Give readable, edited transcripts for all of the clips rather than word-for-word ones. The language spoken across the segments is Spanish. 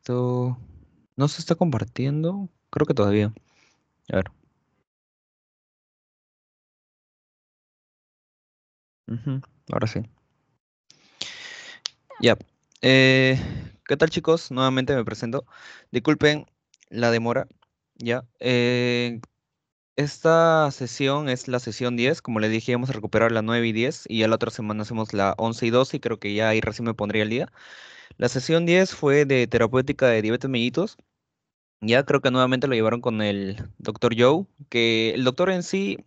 Esto no se está compartiendo. Creo que todavía. A ver. Ujú, ahora sí. Ya. Eh, ¿Qué tal, chicos? Nuevamente me presento. Disculpen la demora. Ya. Esta sesión es la sesión 10. Como le dije, vamos a recuperar la 9 y 10. Y ya la otra semana hacemos la 11 y 12. Y creo que ya ahí recién me pondría el día. La sesión 10 fue de terapéutica de diabetes mellitus. Ya creo que nuevamente lo llevaron con el doctor Joe. Que el doctor en sí.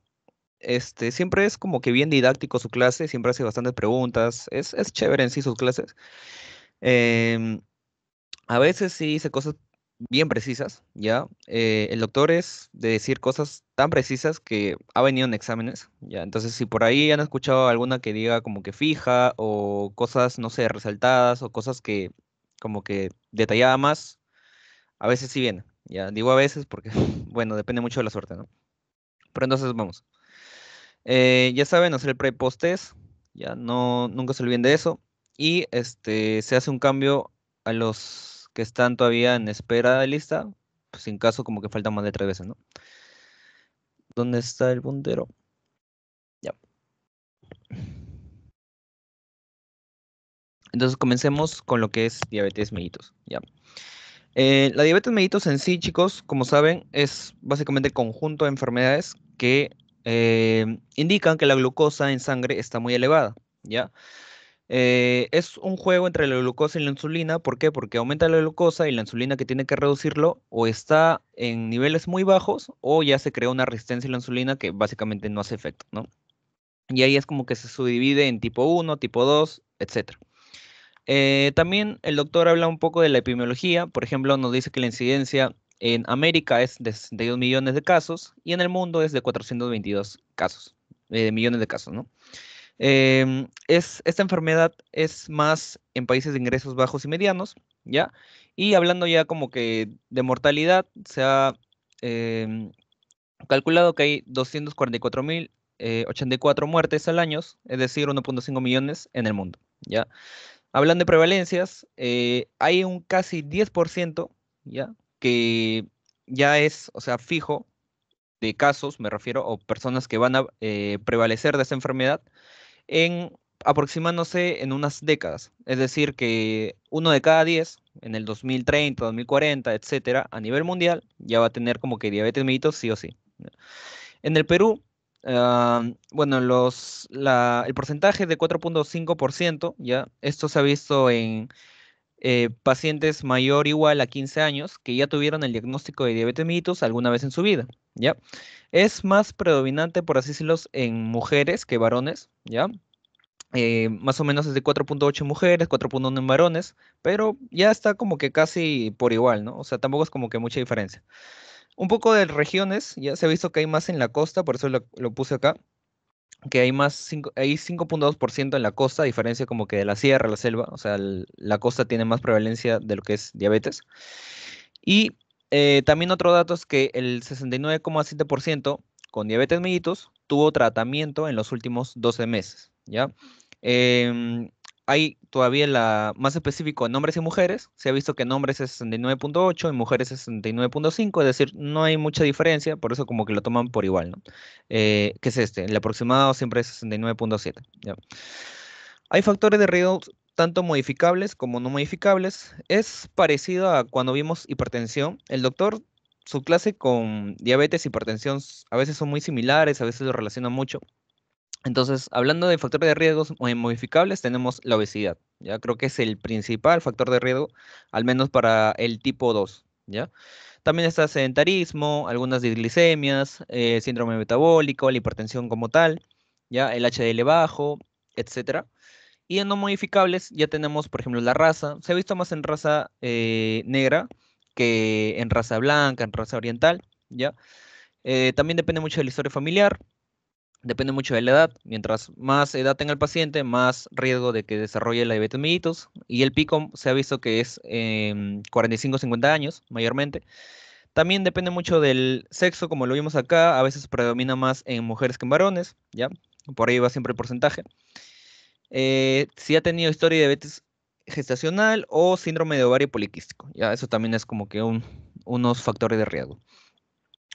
Siempre es como que bien didáctico su clase, siempre hace bastantes preguntas, es chévere en sí sus clases. Em, a veces sí dice cosas bien precisas, ¿ya? El doctor es de decir cosas tan precisas que ha venido en exámenes, ¿ya? Entonces, si por ahí han escuchado alguna que diga como que fija o cosas, no sé, resaltadas o cosas que como que detallada más, a veces sí viene, ¿ya? Digo a veces porque, bueno, depende mucho de la suerte, ¿no? Pero entonces vamos. Ya saben, hacer el pre-post test, ya no, nunca se olviden de eso. Y se hace un cambio a los que están todavía en espera de lista, pues sin caso como que faltan más de 3 veces, ¿no? ¿Dónde está el puntero? Ya. Entonces comencemos con lo que es diabetes mellitus, ya. La diabetes mellitus en sí, chicos, como saben, es básicamente el conjunto de enfermedades que indican que la glucosa en sangre está muy elevada, ¿ya? Es un juego entre la glucosa y la insulina. ¿Por qué? Porque aumenta la glucosa y la insulina que tiene que reducirlo o está en niveles muy bajos o ya se crea una resistencia a la insulina que básicamente no hace efecto, ¿no? Y ahí es como que se subdivide en tipo uno, tipo 2, etcétera. También el doctor habla un poco de la epidemiología. Por ejemplo, nos dice que la incidencia en América es de 62 millones de casos y en el mundo es de 422 casos, millones de casos, ¿no? Esta enfermedad es más en países de ingresos bajos y medianos, ¿ya? Y hablando ya como que de mortalidad, se ha em, calculado que hay 244.084 muertes al año, es decir, 1,5 millones en el mundo, ¿ya? Hablando de prevalencias, hay un casi 10%, ¿ya? Que ya es, o sea, fijo de casos, me refiero, o personas que van a prevalecer de esta enfermedad en aproximándose en unas décadas. Es decir, que uno de cada 10 en el 2030, 2040, etcétera, a nivel mundial, ya va a tener como que diabetes mellitus sí o sí. En el Perú, bueno, el porcentaje de 4,5%, ya, esto se ha visto en pacientes mayor o igual a 15 años que ya tuvieron el diagnóstico de diabetes mellitus alguna vez en su vida, ¿ya? Es más predominante, por así decirlo, en mujeres que varones, ¿ya? Más o menos es de 4,8 mujeres, 4,1 en varones, pero ya está como que casi por igual, ¿no? O sea, tampoco es como que mucha diferencia. Un poco de regiones, ya se ha visto que hay más en la costa, por eso lo puse acá, que hay más, hay 5,2% en la costa, a diferencia como que de la sierra, la selva, o sea, la costa tiene más prevalencia de lo que es diabetes. Y también otro dato es que el 69,7% con diabetes mellitus tuvo tratamiento en los últimos 12 meses, ¿ya? Em, Hay todavía más específico en hombres y mujeres. Se ha visto que en hombres es 69,8, en mujeres es 69,5, es decir, no hay mucha diferencia, por eso como que lo toman por igual, ¿no? ¿Qué es este? El aproximado siempre es 69,7, ¿ya? Hay factores de riesgo tanto modificables como no modificables. Es parecido a cuando vimos hipertensión. El doctor, su clase con diabetes y hipertensión a veces son muy similares, a veces lo relacionan mucho. Entonces, hablando de factores de riesgos modificables, tenemos la obesidad. Ya creo que es el principal factor de riesgo, al menos para el tipo 2. ¿Ya? También está sedentarismo, algunas disglicemias, síndrome metabólico, la hipertensión como tal, ya el HDL bajo, etcétera. Y en no modificables ya tenemos, por ejemplo, la raza. Se ha visto más en raza negra que en raza blanca, en raza oriental, ¿ya? También depende mucho de la historia familiar, depende mucho de la edad. Mientras más edad tenga el paciente, más riesgo de que desarrolle la diabetes mellitus. Y el pico se ha visto que es 45-50 años, mayormente. También depende mucho del sexo, como lo vimos acá. A veces predomina más en mujeres que en varones, ¿ya? Por ahí va siempre el porcentaje. Si ha tenido historia de diabetes gestacional o síndrome de ovario poliquístico. Ya, eso también es como que unos factores de riesgo.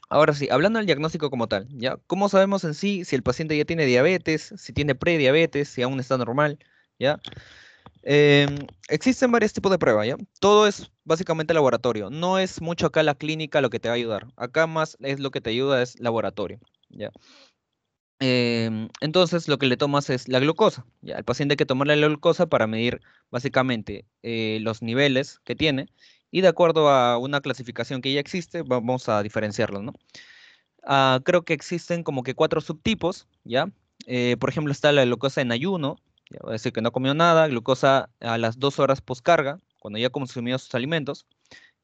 Ahora sí, hablando del diagnóstico como tal, ¿ya? ¿Cómo sabemos en sí si el paciente ya tiene diabetes, si tiene prediabetes, si aún está normal, ¿ya? Existen varios tipos de pruebas, ¿ya? Todo es básicamente laboratorio. No es mucho acá la clínica lo que te va a ayudar. Acá más es lo que te ayuda es laboratorio, ¿ya? Entonces lo que le tomas es la glucosa, ¿ya? Al paciente hay que tomarle la glucosa para medir básicamente los niveles que tiene y de acuerdo a una clasificación que ya existe, vamos a diferenciarlos, ¿no? Creo que existen como que cuatro subtipos, ¿ya? Por ejemplo, está la glucosa en ayuno, ya va a decir que no comió nada, glucosa a las 2 horas postcarga, cuando ya consumió sus alimentos,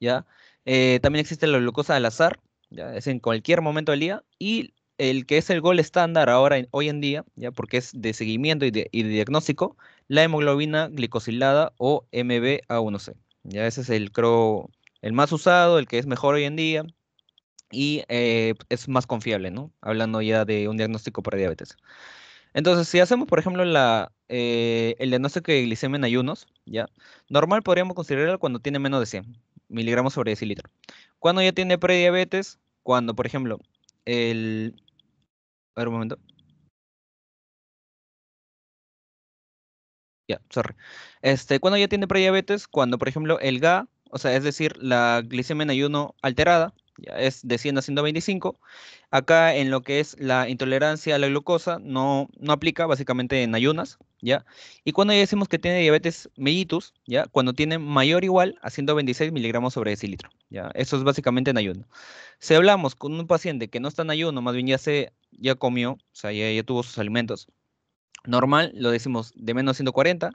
¿ya? También existe la glucosa al azar, ¿ya? Es en cualquier momento del día, y el que es el gol estándar ahora, hoy en día, ¿ya? Porque es de seguimiento y de diagnóstico, la hemoglobina glicosilada o MbA1c, ¿ya? Ese es el, creo, el más usado, el que es mejor hoy en día, y es más confiable, ¿no? Hablando ya de un diagnóstico para diabetes. Entonces, si hacemos, por ejemplo, el diagnóstico de glicemia en ayunos, ¿ya? Normal podríamos considerarlo cuando tiene menos de 100 miligramos sobre decilitro. Cuando ya tiene prediabetes, cuando, por ejemplo, el... A ver, un momento. Ya, sorry. Cuando ya tiene prediabetes, cuando, por ejemplo, el GA, o sea, es decir, la glicemia en ayuno alterada, ya es de 100 a 125. Acá en lo que es la intolerancia a la glucosa no aplica básicamente en ayunas, ¿ya? Y cuando ya decimos que tiene diabetes mellitus, ¿ya? Cuando tiene mayor o igual a 126 miligramos sobre decilitro, ¿ya? Eso es básicamente en ayuno. Si hablamos con un paciente que no está en ayuno, más bien ya comió, o sea, ya tuvo sus alimentos, normal, lo decimos de menos 140.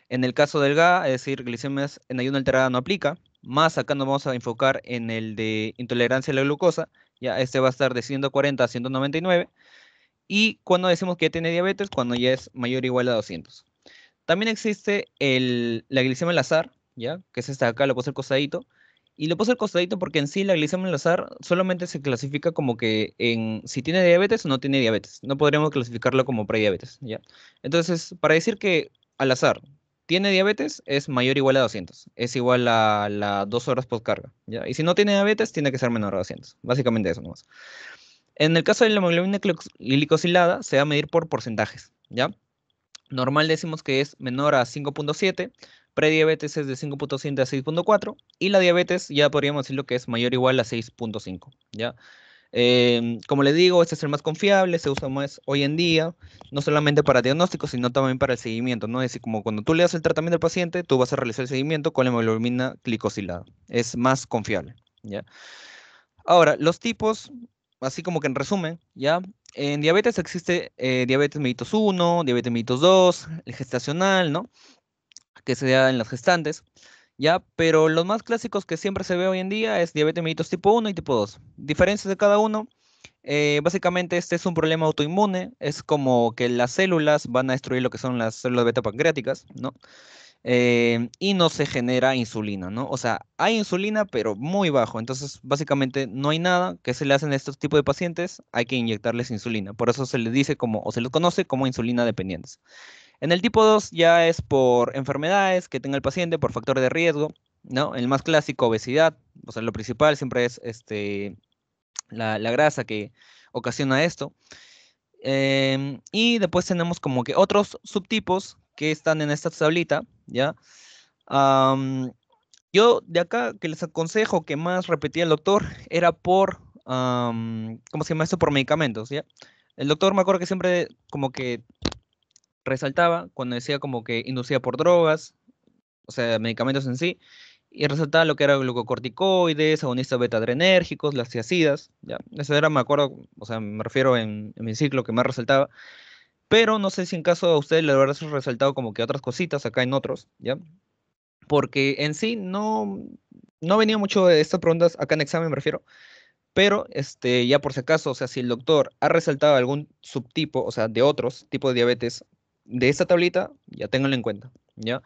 En el caso del GA, es decir, glicemias en ayuno alterada no aplica. Más acá nos vamos a enfocar en el de intolerancia a la glucosa. Ya este va a estar de 140 a 199. Y cuando decimos que ya tiene diabetes, cuando ya es mayor o igual a 200. También existe la glicemia al azar, ¿ya? Que es esta de acá, lo puse al costadito. Y lo puse al costadito porque en sí la glicemia al azar solamente se clasifica como que en si tiene diabetes o no tiene diabetes. No podríamos clasificarlo como prediabetes, ¿ya? Entonces, para decir que al azar tiene diabetes, es mayor o igual a 200. Es igual a las 2 horas postcarga, ¿ya? Y si no tiene diabetes, tiene que ser menor a 200. Básicamente eso nomás. En el caso de la hemoglobina glicosilada, se va a medir por porcentajes, ¿ya? Normal decimos que es menor a 5.7, prediabetes es de 5.7 a 6.4 y la diabetes ya podríamos decirlo que es mayor o igual a 6.5, ¿ya? Como les digo, este es el más confiable, se usa más hoy en día, no solamente para diagnóstico, sino también para el seguimiento, ¿no? Es decir, como cuando tú le das el tratamiento al paciente, tú vas a realizar el seguimiento con la hemoglobina glicosilada. Es más confiable, ¿ya? Ahora, los tipos, así como que en resumen, ¿ya? En diabetes existe diabetes mellitus 1, diabetes mellitus 2, el gestacional, ¿no? Que se da en las gestantes, ¿ya? Pero los más clásicos que siempre se ve hoy en día es diabetes mellitus tipo 1 y tipo 2. Diferencias de cada uno, básicamente este es un problema autoinmune, es como que las células van a destruir lo que son las células beta pancreáticas, ¿no? Y no se genera insulina, ¿no? O sea, hay insulina, pero muy bajo. Entonces, básicamente no hay nada que se le hacen a estos tipos de pacientes, hay que inyectarles insulina. Por eso se les dice como, o se les conoce como insulina dependientes. En el tipo 2 ya es por enfermedades que tenga el paciente, por factores de riesgo, ¿no? El más clásico, obesidad. O sea, lo principal siempre es la grasa que ocasiona esto. Y después tenemos como que otros subtipos que están en esta tablita, ¿ya? Am, yo de acá que les aconsejo que más repetía el doctor era ¿cómo se llama esto? Por medicamentos, ¿ya? El doctor me acuerdo que siempre como que resaltaba cuando decía como que inducía por drogas, o sea, medicamentos en sí, y resaltaba lo que era glucocorticoides, agonistas beta-adrenérgicos, las tiacidas, ¿ya? Eso era, me acuerdo, o sea, me refiero en mi ciclo que más resaltaba, pero no sé si en caso a usted le habrá resaltado como que otras cositas acá en otros, ¿ya? Porque en sí no venía mucho de estas preguntas acá en examen, me refiero, pero ya por si acaso, o sea, si el doctor ha resaltado algún subtipo, o sea, de otros tipos de diabetes de esta tablita, ya ténganlo en cuenta, ¿ya?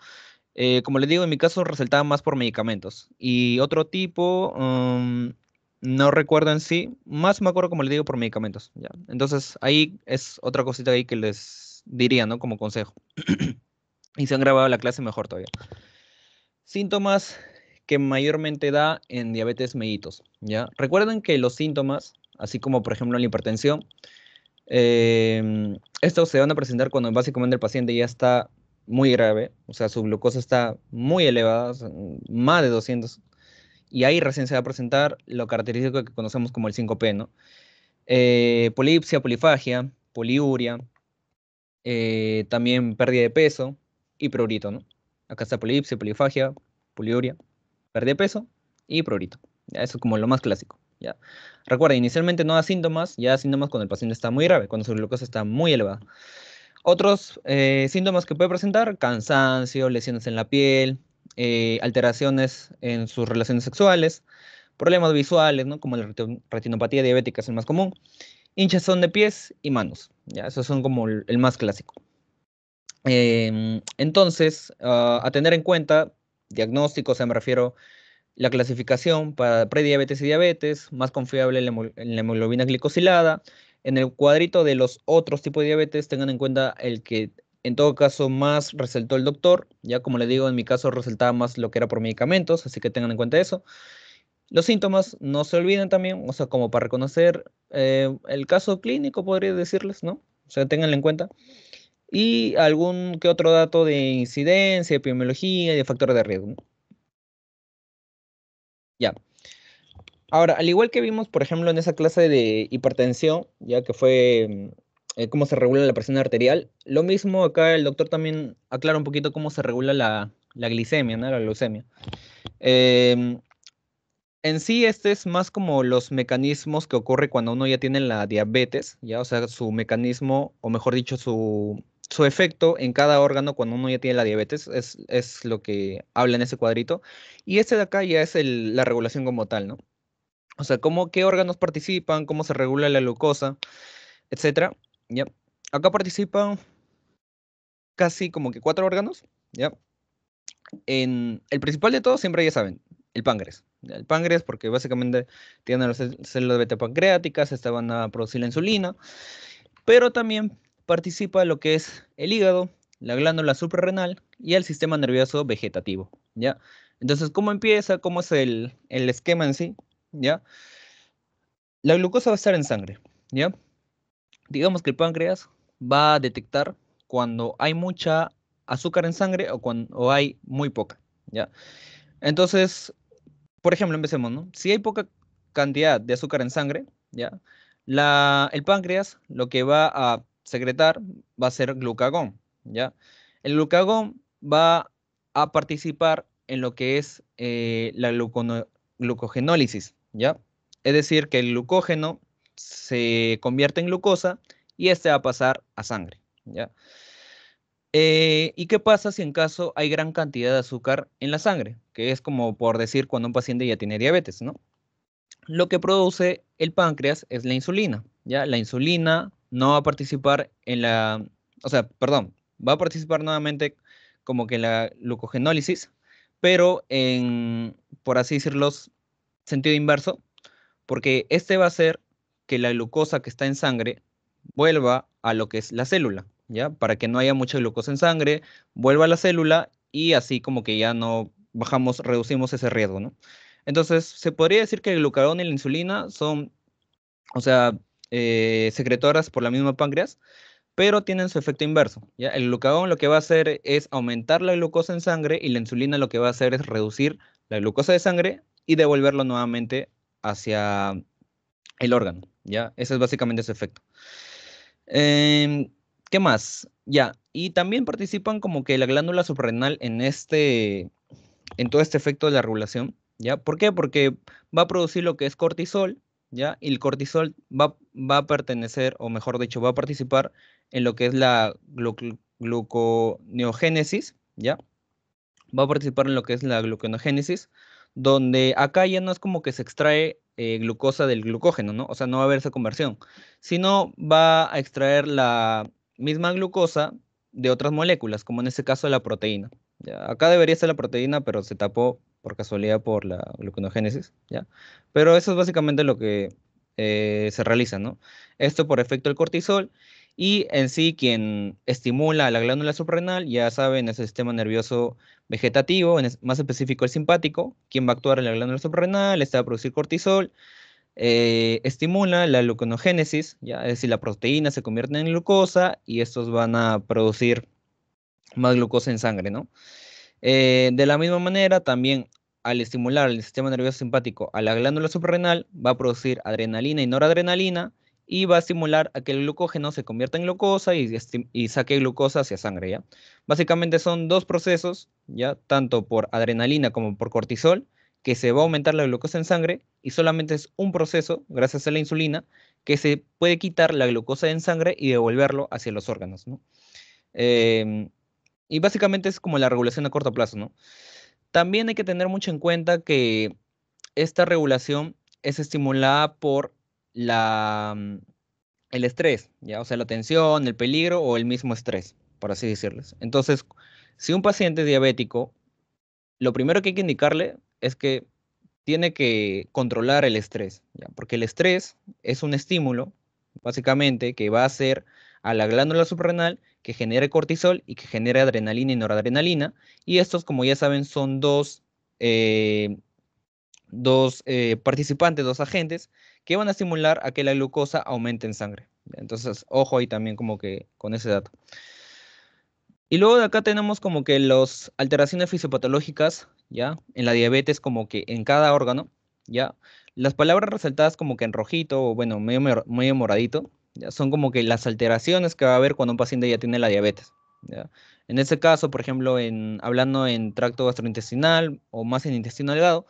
Como les digo, en mi caso resaltaba más por medicamentos y otro tipo, no recuerdo en sí, más me acuerdo, como les digo, por medicamentos, ¿ya? Entonces ahí es otra cosita ahí que les diría, ¿no? Como consejo. Y se han grabado la clase mejor todavía. Síntomas que mayormente da en diabetes mellitus, ¿ya? Recuerden que los síntomas, así como por ejemplo la hipertensión, estos se van a presentar cuando básicamente el paciente ya está muy grave, o sea, su glucosa está muy elevada, o sea, más de 200, y ahí recién se va a presentar lo característico que conocemos como el 5P, ¿no? Polipsia, polifagia, poliuria, también pérdida de peso y prurito, ¿no? Acá está polipsia, polifagia, poliuria, pérdida de peso y prurito. Ya, eso es como lo más clásico. ¿Ya? Recuerda, inicialmente no da síntomas, ya da síntomas cuando el paciente está muy grave, cuando su glucosa está muy elevada. Otros síntomas que puede presentar, cansancio, lesiones en la piel, alteraciones en sus relaciones sexuales, problemas visuales, ¿no? Como la retinopatía diabética es el más común, hinchazón de pies y manos. Ya, esos son como el más clásico. Entonces, a tener en cuenta, diagnóstico, o sea, me refiero la clasificación para prediabetes y diabetes, más confiable en la hemoglobina glicosilada. En el cuadrito de los otros tipos de diabetes, tengan en cuenta el que en todo caso más resaltó el doctor. Ya como le digo, en mi caso resaltaba más lo que era por medicamentos, así que tengan en cuenta eso. Los síntomas no se olviden también, o sea, como para reconocer el caso clínico, podría decirles, ¿no? O sea, ténganlo en cuenta. Y algún que otro dato de incidencia, epidemiología y de factores de riesgo, ¿no? Ya. Ahora, al igual que vimos, por ejemplo, en esa clase de hipertensión, ya que fue cómo se regula la presión arterial, lo mismo acá el doctor también aclara un poquito cómo se regula la glicemia, ¿no? La glucemia. Em, en sí, este es más como los mecanismos que ocurre cuando uno ya tiene la diabetes, ya, o sea, su mecanismo, o mejor dicho, su efecto en cada órgano cuando uno ya tiene la diabetes, es lo que habla en ese cuadrito. Y este de acá ya es la regulación como tal, ¿no? O sea, qué órganos participan, cómo se regula la glucosa, etcétera. ¿Ya? Acá participan casi como que 4 órganos, ¿ya? El principal de todos, siempre ya saben, el páncreas. ¿Ya? El páncreas, porque básicamente tiene las células beta pancreáticas, estas van a producir la insulina, pero también participa lo que es el hígado, la glándula suprarrenal y el sistema nervioso vegetativo, ¿ya? Entonces, ¿cómo empieza? ¿Cómo es el esquema en sí? ¿Ya? La glucosa va a estar en sangre, ¿ya? Digamos que el páncreas va a detectar cuando hay mucha azúcar en sangre o cuando hay muy poca, ¿ya? Entonces, por ejemplo, empecemos, ¿no? Si hay poca cantidad de azúcar en sangre, ¿ya? El páncreas lo que va a secretar va a ser glucagón, ¿ya? El glucagón va a participar en lo que es la glucogenólisis, ¿ya? Es decir, que el glucógeno se convierte en glucosa y este va a pasar a sangre, ¿ya? ¿Y qué pasa si en caso hay gran cantidad de azúcar en la sangre? Que es como por decir cuando un paciente ya tiene diabetes, ¿no? Lo que produce el páncreas es la insulina, ¿ya? La insulina no va a participar o sea, perdón, va a participar nuevamente como que en la glucogenólisis, pero por así decirlo, sentido inverso, porque este va a hacer que la glucosa que está en sangre vuelva a lo que es la célula, ¿ya? Para que no haya mucha glucosa en sangre, vuelva a la célula y así como que ya no bajamos, reducimos ese riesgo, ¿no? Entonces, se podría decir que el glucagón y la insulina son, o sea, secretoras por la misma páncreas, pero tienen su efecto inverso, ¿ya? El glucagón lo que va a hacer es aumentar la glucosa en sangre y la insulina lo que va a hacer es reducir la glucosa de sangre y devolverlo nuevamente hacia el órgano, ¿ya? Ese es básicamente su efecto. Em, ¿Qué más? Ya, y también participan como que la glándula suprarrenal en todo este efecto de la regulación, ¿ya? ¿Por qué? Porque va a producir lo que es cortisol, ¿ya? Y el cortisol va a pertenecer, o mejor dicho, va a participar en lo que es la gluconeogénesis, ¿ya? Va a participar en lo que es la gluconeogénesis, donde acá ya no es como que se extrae glucosa del glucógeno, ¿no? O sea, no va a haber esa conversión, sino va a extraer la misma glucosa de otras moléculas, como en este caso la proteína. ¿Ya? Acá debería ser la proteína, pero se tapó por casualidad por la gluconeogénesis, ¿ya? Pero eso es básicamente lo que se realiza, ¿no? Esto por efecto del cortisol. Y en sí, quien estimula a la glándula suprarrenal, ya saben, es el sistema nervioso vegetativo, más específico el simpático, quien va a actuar en la glándula suprarrenal, está a producir cortisol, estimula la gluconogénesis, ¿ya? Es decir, la proteína se convierte en glucosa y estos van a producir más glucosa en sangre, ¿no? De la misma manera, también al estimular el sistema nervioso simpático a la glándula suprarrenal, va a producir adrenalina y noradrenalina y va a estimular a que el glucógeno se convierta en glucosa y saque glucosa hacia sangre, ¿ya? Básicamente son dos procesos, ¿ya? Tanto por adrenalina como por cortisol, que se va a aumentar la glucosa en sangre y solamente es un proceso, gracias a la insulina, que se puede quitar la glucosa en sangre y devolverlo hacia los órganos, ¿no? Em, y básicamente es como la regulación a corto plazo, ¿no? También hay que tener mucho en cuenta que esta regulación es estimulada por la, mm, el estrés, ¿ya? O sea, la tensión, el peligro o el mismo estrés, por así decirles. Entonces, si un paciente es diabético, lo primero que hay que indicarle es que tiene que controlar el estrés, ¿ya? Porque el estrés es un estímulo, básicamente, que va a hacer a la glándula suprarrenal que genere cortisol y que genere adrenalina y noradrenalina. Y estos, como ya saben, son eh, dos participantes, dos agentes, que van a estimular a que la glucosa aumente en sangre. Entonces, ojo ahí también como que con ese dato. Y luego de acá tenemos como que las alteraciones fisiopatológicas, ¿ya? En la diabetes como que en cada órgano, ¿ya? Las palabras resaltadas como que en rojito o bueno, medio moradito, ¿ya? Son como que las alteraciones que va a haber cuando un paciente ya tiene la diabetes, ¿ya? En este caso, por ejemplo, hablando en tracto gastrointestinal o más en intestino delgado,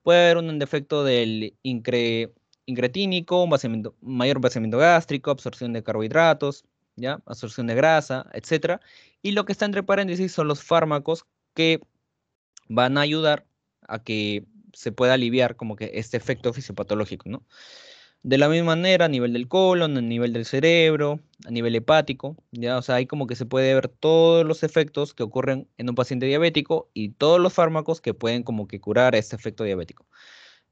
puede haber un defecto del incretínico, mayor vaciamiento gástrico, absorción de carbohidratos, ¿ya? Absorción de grasa, etcétera. Y lo que está entre paréntesis son los fármacos que van a ayudar a que se pueda aliviar como que este efecto fisiopatológico, ¿no? De la misma manera, a nivel del colon, a nivel del cerebro, a nivel hepático, ¿ya? O sea, ahí como que se puede ver todos los efectos que ocurren en un paciente diabético y todos los fármacos que pueden como que curar este efecto diabético.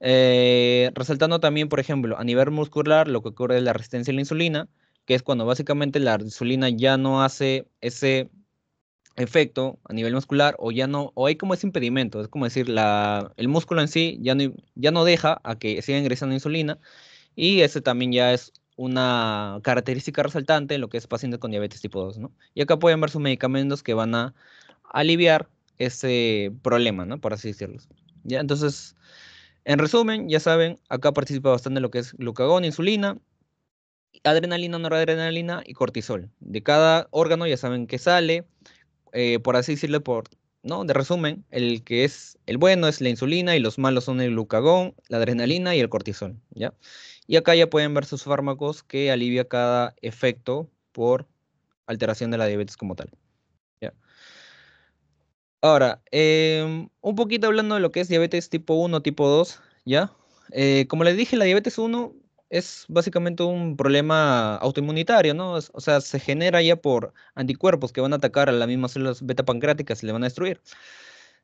Resaltando también, por ejemplo, a nivel muscular, lo que ocurre es la resistencia a la insulina, que es cuando básicamente la insulina ya no hace ese efecto a nivel muscular o ya no, o hay como ese impedimento, es como decir, el músculo en sí ya no deja a que siga ingresando insulina y ese también ya es una característica resaltante en lo que es pacientes con diabetes tipo 2, ¿no? Y acá pueden ver sus medicamentos que van a aliviar ese problema, ¿no? Por así decirlo. Ya, entonces, en resumen, ya saben, acá participa bastante lo que es glucagón, insulina, adrenalina, noradrenalina y cortisol. De cada órgano ya saben que sale, por así decirlo, ¿no? De resumen, el que es el bueno es la insulina y los malos son el glucagón, la adrenalina y el cortisol, ¿ya? Y acá ya pueden ver sus fármacos que alivia cada efecto por alteración de la diabetes como tal, ¿ya? Ahora, un poquito hablando de lo que es diabetes tipo 1, tipo 2, ¿ya? Como les dije, la diabetes 1 es básicamente un problema autoinmunitario, ¿no? O sea, se genera ya por anticuerpos que van a atacar a las mismas células beta pancreáticas y le van a destruir.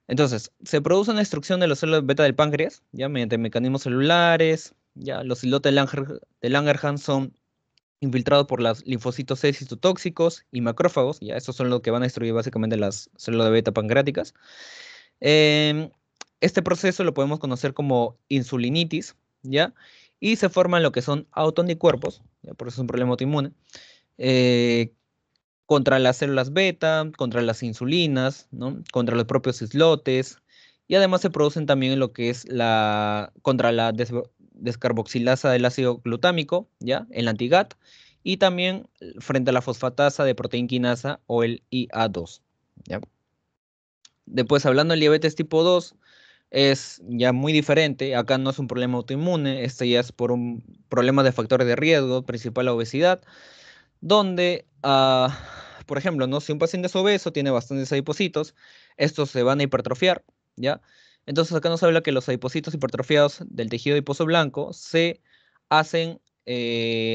Entonces, se produce una destrucción de las células beta del páncreas, ya mediante mecanismos celulares, ya los islotes de Langerhans son infiltrados por los linfocitos C citotóxicos y macrófagos, ya estos son los que van a destruir básicamente las células beta pancreáticas. Em, este proceso lo podemos conocer como insulinitis, ¿ya? Y se forman lo que son autoanticuerpos, ¿ya? Por eso es un problema autoinmune, eh, contra las células beta, contra las insulinas, ¿no? Contra los propios islotes, y además se producen también en lo que es contra la descarboxilasa del ácido glutámico, ¿ya? El anti-GAT, y también frente a la fosfatasa de proteína quinasa o el IA2, ¿ya? Después, hablando del diabetes tipo 2, es ya muy diferente. Acá no es un problema autoinmune, este ya es por un problema de factores de riesgo, principal la obesidad, donde, por ejemplo, ¿no? Si un paciente es obeso, tiene bastantes adipocitos, estos se van a hipertrofiar, ¿ya? Entonces acá nos habla que los adipocitos hipertrofiados del tejido adiposo blanco se hacen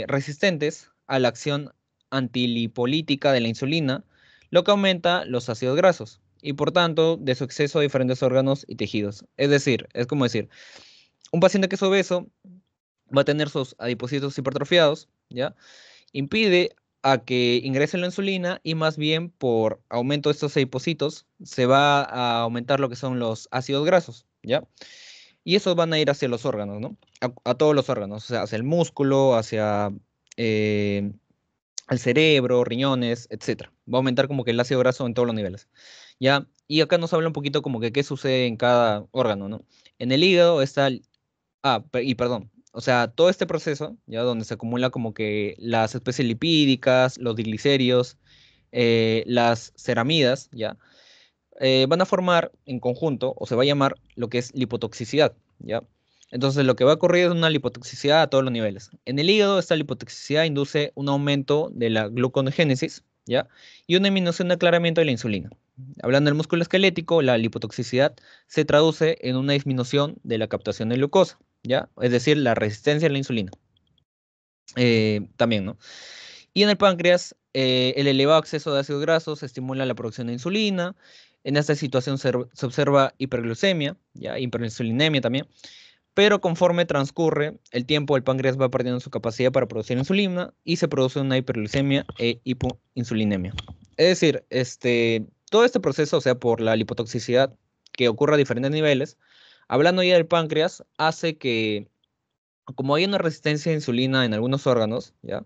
resistentes a la acción antilipolítica de la insulina, lo que aumenta los ácidos grasos y por tanto de su exceso a diferentes órganos y tejidos. Es decir, es como decir, un paciente que es obeso va a tener sus adipocitos hipertrofiados, ¿ya? Impide a que ingrese la insulina y más bien por aumento de estos adipocitos se va a aumentar lo que son los ácidos grasos, ¿ya? Y esos van a ir hacia los órganos, ¿no? A todos los órganos, o sea, hacia el músculo, hacia eh, el cerebro, riñones, etcétera. Va a aumentar como que el ácido graso en todos los niveles, ¿ya? Y acá nos habla un poquito como que qué sucede en cada órgano, ¿no? En el hígado está el... Ah, y perdón. O sea, todo este proceso, ya donde se acumula como que las especies lipídicas, los diglicéridos, las ceramidas, ya, van a formar en conjunto, o se va a llamar lo que es lipotoxicidad, ¿ya? Entonces, lo que va a ocurrir es una lipotoxicidad a todos los niveles. En el hígado, esta lipotoxicidad induce un aumento de la gluconeogénesis, ¿ya? Y una disminución de aclaramiento de la insulina. Hablando del músculo esquelético, la lipotoxicidad se traduce en una disminución de la captación de glucosa, ¿ya? Es decir, la resistencia a la insulina. También, ¿no? Y en el páncreas, el elevado exceso de ácidos grasos estimula la producción de insulina. En esta situación se observa hiperglucemia, ya, hiperinsulinemia también. Pero conforme transcurre el tiempo, el páncreas va perdiendo su capacidad para producir insulina y se produce una hiperglucemia e hipoinsulinemia. Es decir, todo este proceso, o sea, por la lipotoxicidad que ocurre a diferentes niveles, hablando ya del páncreas, hace que, como hay una resistencia a insulina en algunos órganos, ¿ya?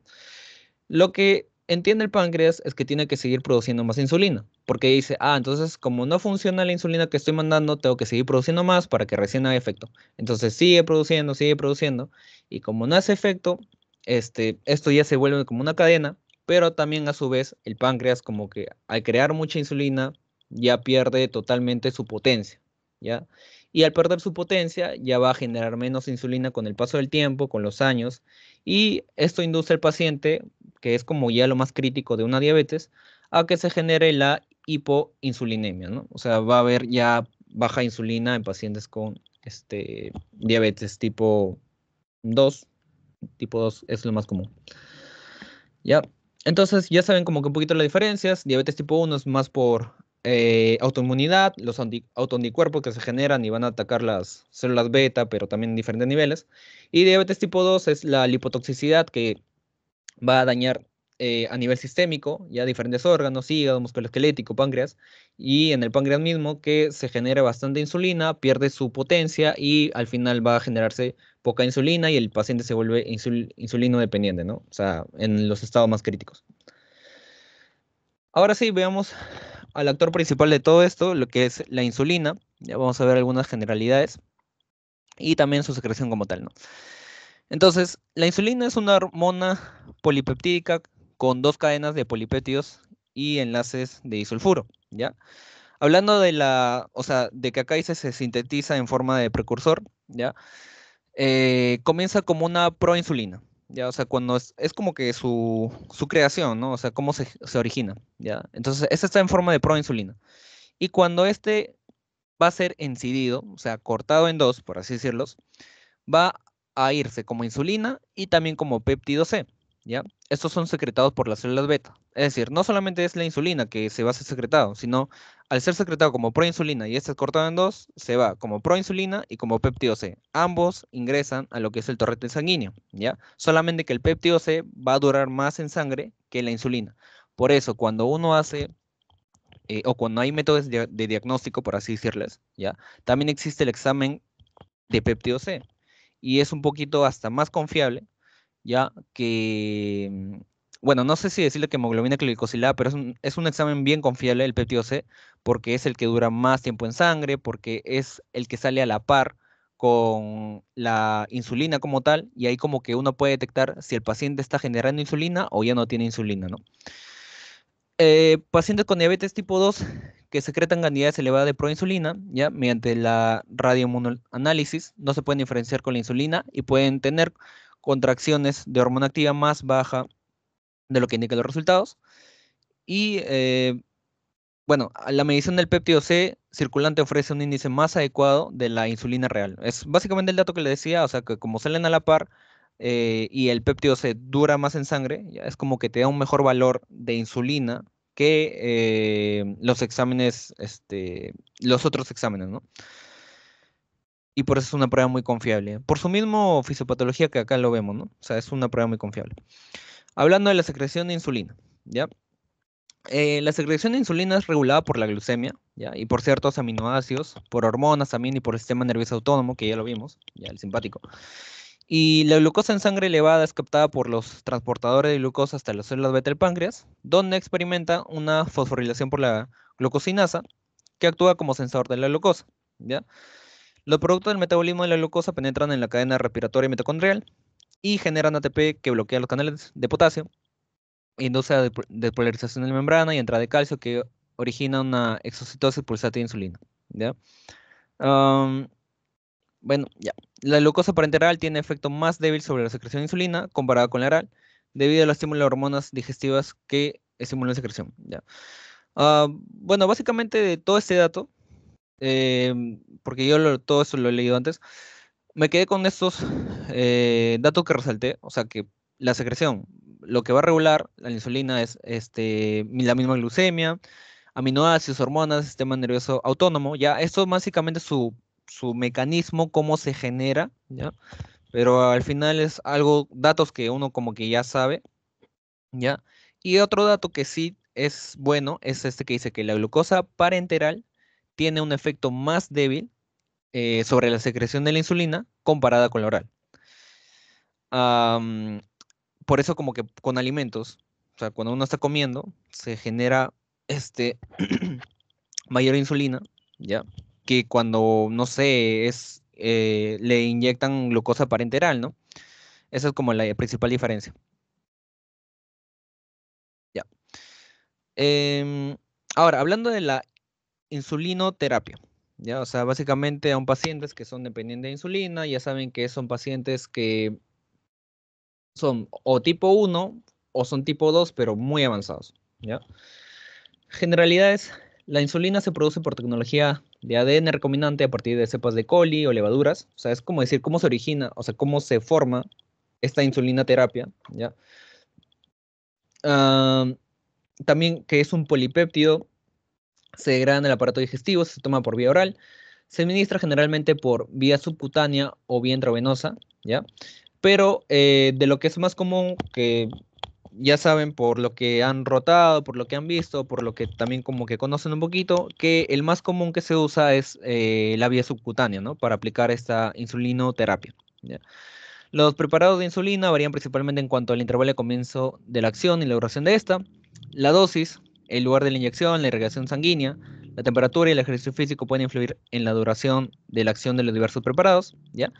Lo que entiende el páncreas es que tiene que seguir produciendo más insulina, porque dice, ah, entonces como no funciona la insulina que estoy mandando, tengo que seguir produciendo más para que recién haga efecto. Entonces sigue produciendo, y como no hace efecto, esto ya se vuelve como una cadena, pero también a su vez el páncreas como que al crear mucha insulina ya pierde totalmente su potencia, ¿ya? Y al perder su potencia ya va a generar menos insulina con el paso del tiempo, con los años, y esto induce al paciente, que es como ya lo más crítico de una diabetes, a que se genere la hipoinsulinemia, ¿no? O sea, va a haber ya baja insulina en pacientes con diabetes tipo 2. Tipo 2 es lo más común. ¿Ya? Entonces, ya saben como que un poquito las diferencias. Diabetes tipo 1 es más por autoinmunidad, los autoanticuerpos que se generan y van a atacar las células beta, pero también en diferentes niveles. Y diabetes tipo 2 es la lipotoxicidad que va a dañar a nivel sistémico, ya diferentes órganos, hígado, músculo esquelético, páncreas, y en el páncreas mismo que se genera bastante insulina, pierde su potencia y al final va a generarse poca insulina y el paciente se vuelve insulino dependiente, ¿no? O sea, en los estados más críticos. Ahora sí, veamos al actor principal de todo esto, lo que es la insulina. Ya vamos a ver algunas generalidades y también su secreción como tal, ¿no? Entonces, la insulina es una hormona polipeptídica con dos cadenas de polipéptidos y enlaces de disulfuro, ¿ya? Hablando de o sea, de que acá dice se sintetiza en forma de precursor, ¿ya? Comienza como una proinsulina, ¿ya? O sea, cuando es como que su creación, ¿no? O sea, cómo se origina, ¿ya? Entonces, esta está en forma de proinsulina. Y cuando este va a ser incidido, o sea, cortado en dos, por así decirlo, va a irse como insulina y también como péptido C, ¿ya? Estos son secretados por las células beta. Es decir, no solamente es la insulina que se va a ser secretado, sino al ser secretado como proinsulina y este es cortado en dos, se va como proinsulina y como péptido C. Ambos ingresan a lo que es el torrente sanguíneo, ¿ya? Solamente que el péptido C va a durar más en sangre que la insulina. Por eso, cuando uno hace o cuando hay métodos de diagnóstico, por así decirles, ¿ya? También existe el examen de péptido C y es un poquito hasta más confiable, ya que, bueno, no sé si decirle que hemoglobina glicosilada, pero es un examen bien confiable el péptido C, porque es el que dura más tiempo en sangre, porque es el que sale a la par con la insulina como tal, y ahí como que uno puede detectar si el paciente está generando insulina o ya no tiene insulina, ¿no? Pacientes con diabetes tipo 2 que secretan cantidades elevadas de proinsulina, ya mediante la radioanálisis, no se pueden diferenciar con la insulina y pueden tener contracciones de hormona activa más baja de lo que indican los resultados. Y bueno, la medición del péptido C circulante ofrece un índice más adecuado de la insulina real. Es básicamente el dato que le decía, o sea que como salen a la par y el péptido C dura más en sangre, ya es como que te da un mejor valor de insulina que los exámenes, los otros exámenes, ¿no? Y por eso es una prueba muy confiable. Por su mismo fisiopatología que acá lo vemos, ¿no? O sea, es una prueba muy confiable. Hablando de la secreción de insulina, ¿ya? La secreción de insulina es regulada por la glucemia, ¿ya? Y por ciertos aminoácidos, por hormonas también y por el sistema nervioso autónomo, que ya lo vimos, ya el simpático. Y la glucosa en sangre elevada es captada por los transportadores de glucosa hasta las células beta del páncreas, donde experimenta una fosforilación por la glucosinasa, que actúa como sensor de la glucosa, ¿ya? Los productos del metabolismo de la glucosa penetran en la cadena respiratoria mitocondrial y generan ATP que bloquea los canales de potasio, induce a despolarización de la membrana y entrada de calcio que origina una exocitosis pulsátil de insulina, ¿ya? Am, bueno, ya. La glucosa parenteral tiene efecto más débil sobre la secreción de insulina comparada con la oral, debido al estímulo de hormonas digestivas que estimulan la secreción, ¿ya? Bueno, básicamente de todo este dato, porque todo eso lo he leído antes, me quedé con estos datos que resalté, o sea que la secreción, lo que va a regular la insulina es la misma glucemia, aminoácidos, hormonas, sistema nervioso autónomo, ya, esto básicamente es su mecanismo, cómo se genera, ya, pero al final es algo, datos que uno como que ya sabe, ya, y otro dato que sí es bueno es este que dice que la glucosa parenteral tiene un efecto más débil sobre la secreción de la insulina comparada con la oral. Am, por eso como que con alimentos, o sea, cuando uno está comiendo, se genera este mayor insulina, ¿ya? Que cuando, no sé, le inyectan glucosa parenteral, ¿no? Esa es como la principal diferencia. Ya. Em, ahora, hablando de la insulinoterapia, ¿ya? O sea, básicamente a un pacientes que son dependientes de insulina, ya saben que son pacientes que son o tipo uno o son tipo 2 pero muy avanzados, ¿ya? Generalidades, la insulina se produce por tecnología de ADN recombinante a partir de cepas de coli o levaduras, o sea, es como decir cómo se origina, o sea, cómo se forma esta insulina terapia, ¿ya? Ah, también que es un polipéptido, se degrada en el aparato digestivo, se toma por vía oral, se administra generalmente por vía subcutánea o vía intravenosa, ¿ya? Pero de lo que es más común, que ya saben por lo que han rotado, por lo que han visto, por lo que también como que conocen un poquito, que el más común que se usa es la vía subcutánea, ¿no? Para aplicar esta insulinoterapia, ¿ya? Los preparados de insulina varían principalmente en cuanto al intervalo de comienzo de la acción y la duración de esta, la dosis, el lugar de la inyección, la irrigación sanguínea, la temperatura y el ejercicio físico pueden influir en la duración de la acción de los diversos preparados, ¿ya?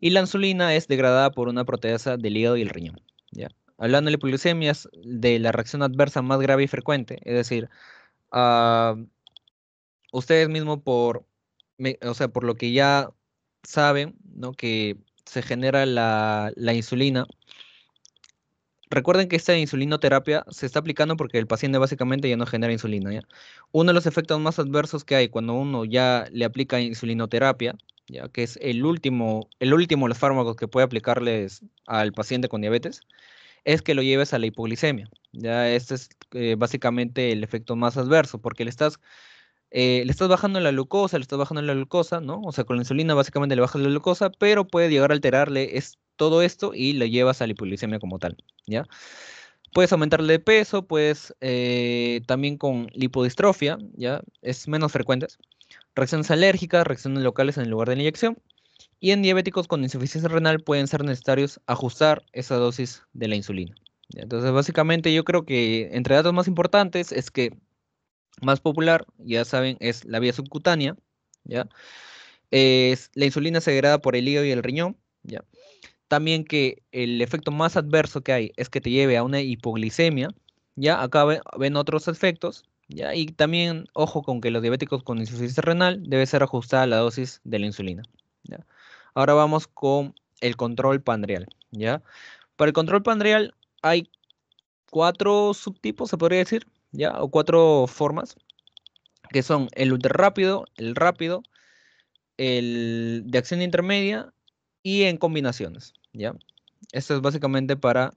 Y la insulina es degradada por una proteasa del hígado y el riñón, ¿ya? Hablando de hipoglucemias, de la reacción adversa más grave y frecuente, es decir, ah, ustedes mismos o sea, por lo que ya saben, ¿no? Que se genera la insulina. Recuerden que esta insulinoterapia se está aplicando porque el paciente básicamente ya no genera insulina, ¿ya? Uno de los efectos más adversos que hay cuando uno ya le aplica insulinoterapia, ya que es el último de los fármacos que puede aplicarles al paciente con diabetes, es que lo lleves a la hipoglicemia. Ya este es básicamente el efecto más adverso, porque le estás bajando la glucosa, le estás bajando la glucosa, ¿no? O sea, con la insulina básicamente le bajas la glucosa, pero puede llegar a alterarle todo esto y lo llevas a la hipoglicemia como tal, ¿ya? Puedes aumentarle de peso, puedes también con lipodistrofia, ¿ya? Es menos frecuente. Reacciones alérgicas, reacciones locales en el lugar de la inyección. Y en diabéticos con insuficiencia renal pueden ser necesarios ajustar esa dosis de la insulina, ¿ya? Entonces, básicamente yo creo que entre datos más importantes es que más popular, ya saben, es la vía subcutánea, ¿ya? La insulina segregada por el hígado y el riñón, ¿ya? También que el efecto más adverso que hay es que te lleve a una hipoglicemia, ¿ya? Acá ven otros efectos, ¿ya? Y también, ojo con que los diabéticos con insuficiencia renal debe ser ajustada la dosis de la insulina, ¿ya? Ahora vamos con el control pandreal, ¿ya? Para el control pandreal hay cuatro subtipos, se podría decir, ¿ya? O cuatro formas que son el ultra rápido, el rápido, el de acción intermedia y en combinaciones, ¿ya? Esto es básicamente para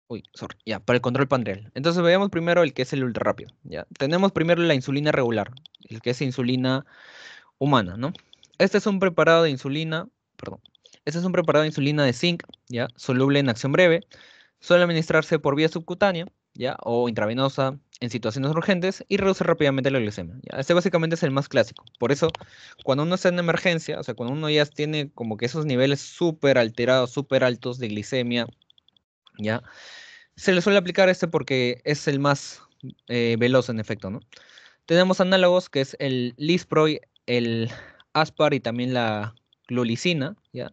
el control pandreal. Entonces veamos primero el que es el ultra rápido, ¿ya? Tenemos primero la insulina regular, el que es insulina humana, ¿no? Este es un preparado de insulina, perdón, este es un preparado de insulina de zinc, ¿ya? Soluble en acción breve, Suele administrarse por vía subcutánea, ¿ya? O intravenosa en situaciones urgentes y reduce rápidamente la glicemia, ¿ya? Este básicamente es el más clásico. Por eso, cuando uno está en emergencia, o sea, cuando uno ya tiene como que esos niveles súper alterados, súper altos de glicemia, ¿ya? Se le suele aplicar este porque es el más veloz en efecto, ¿no? Tenemos análogos que es el Lispro, el Aspar y también la glulicina, ¿ya?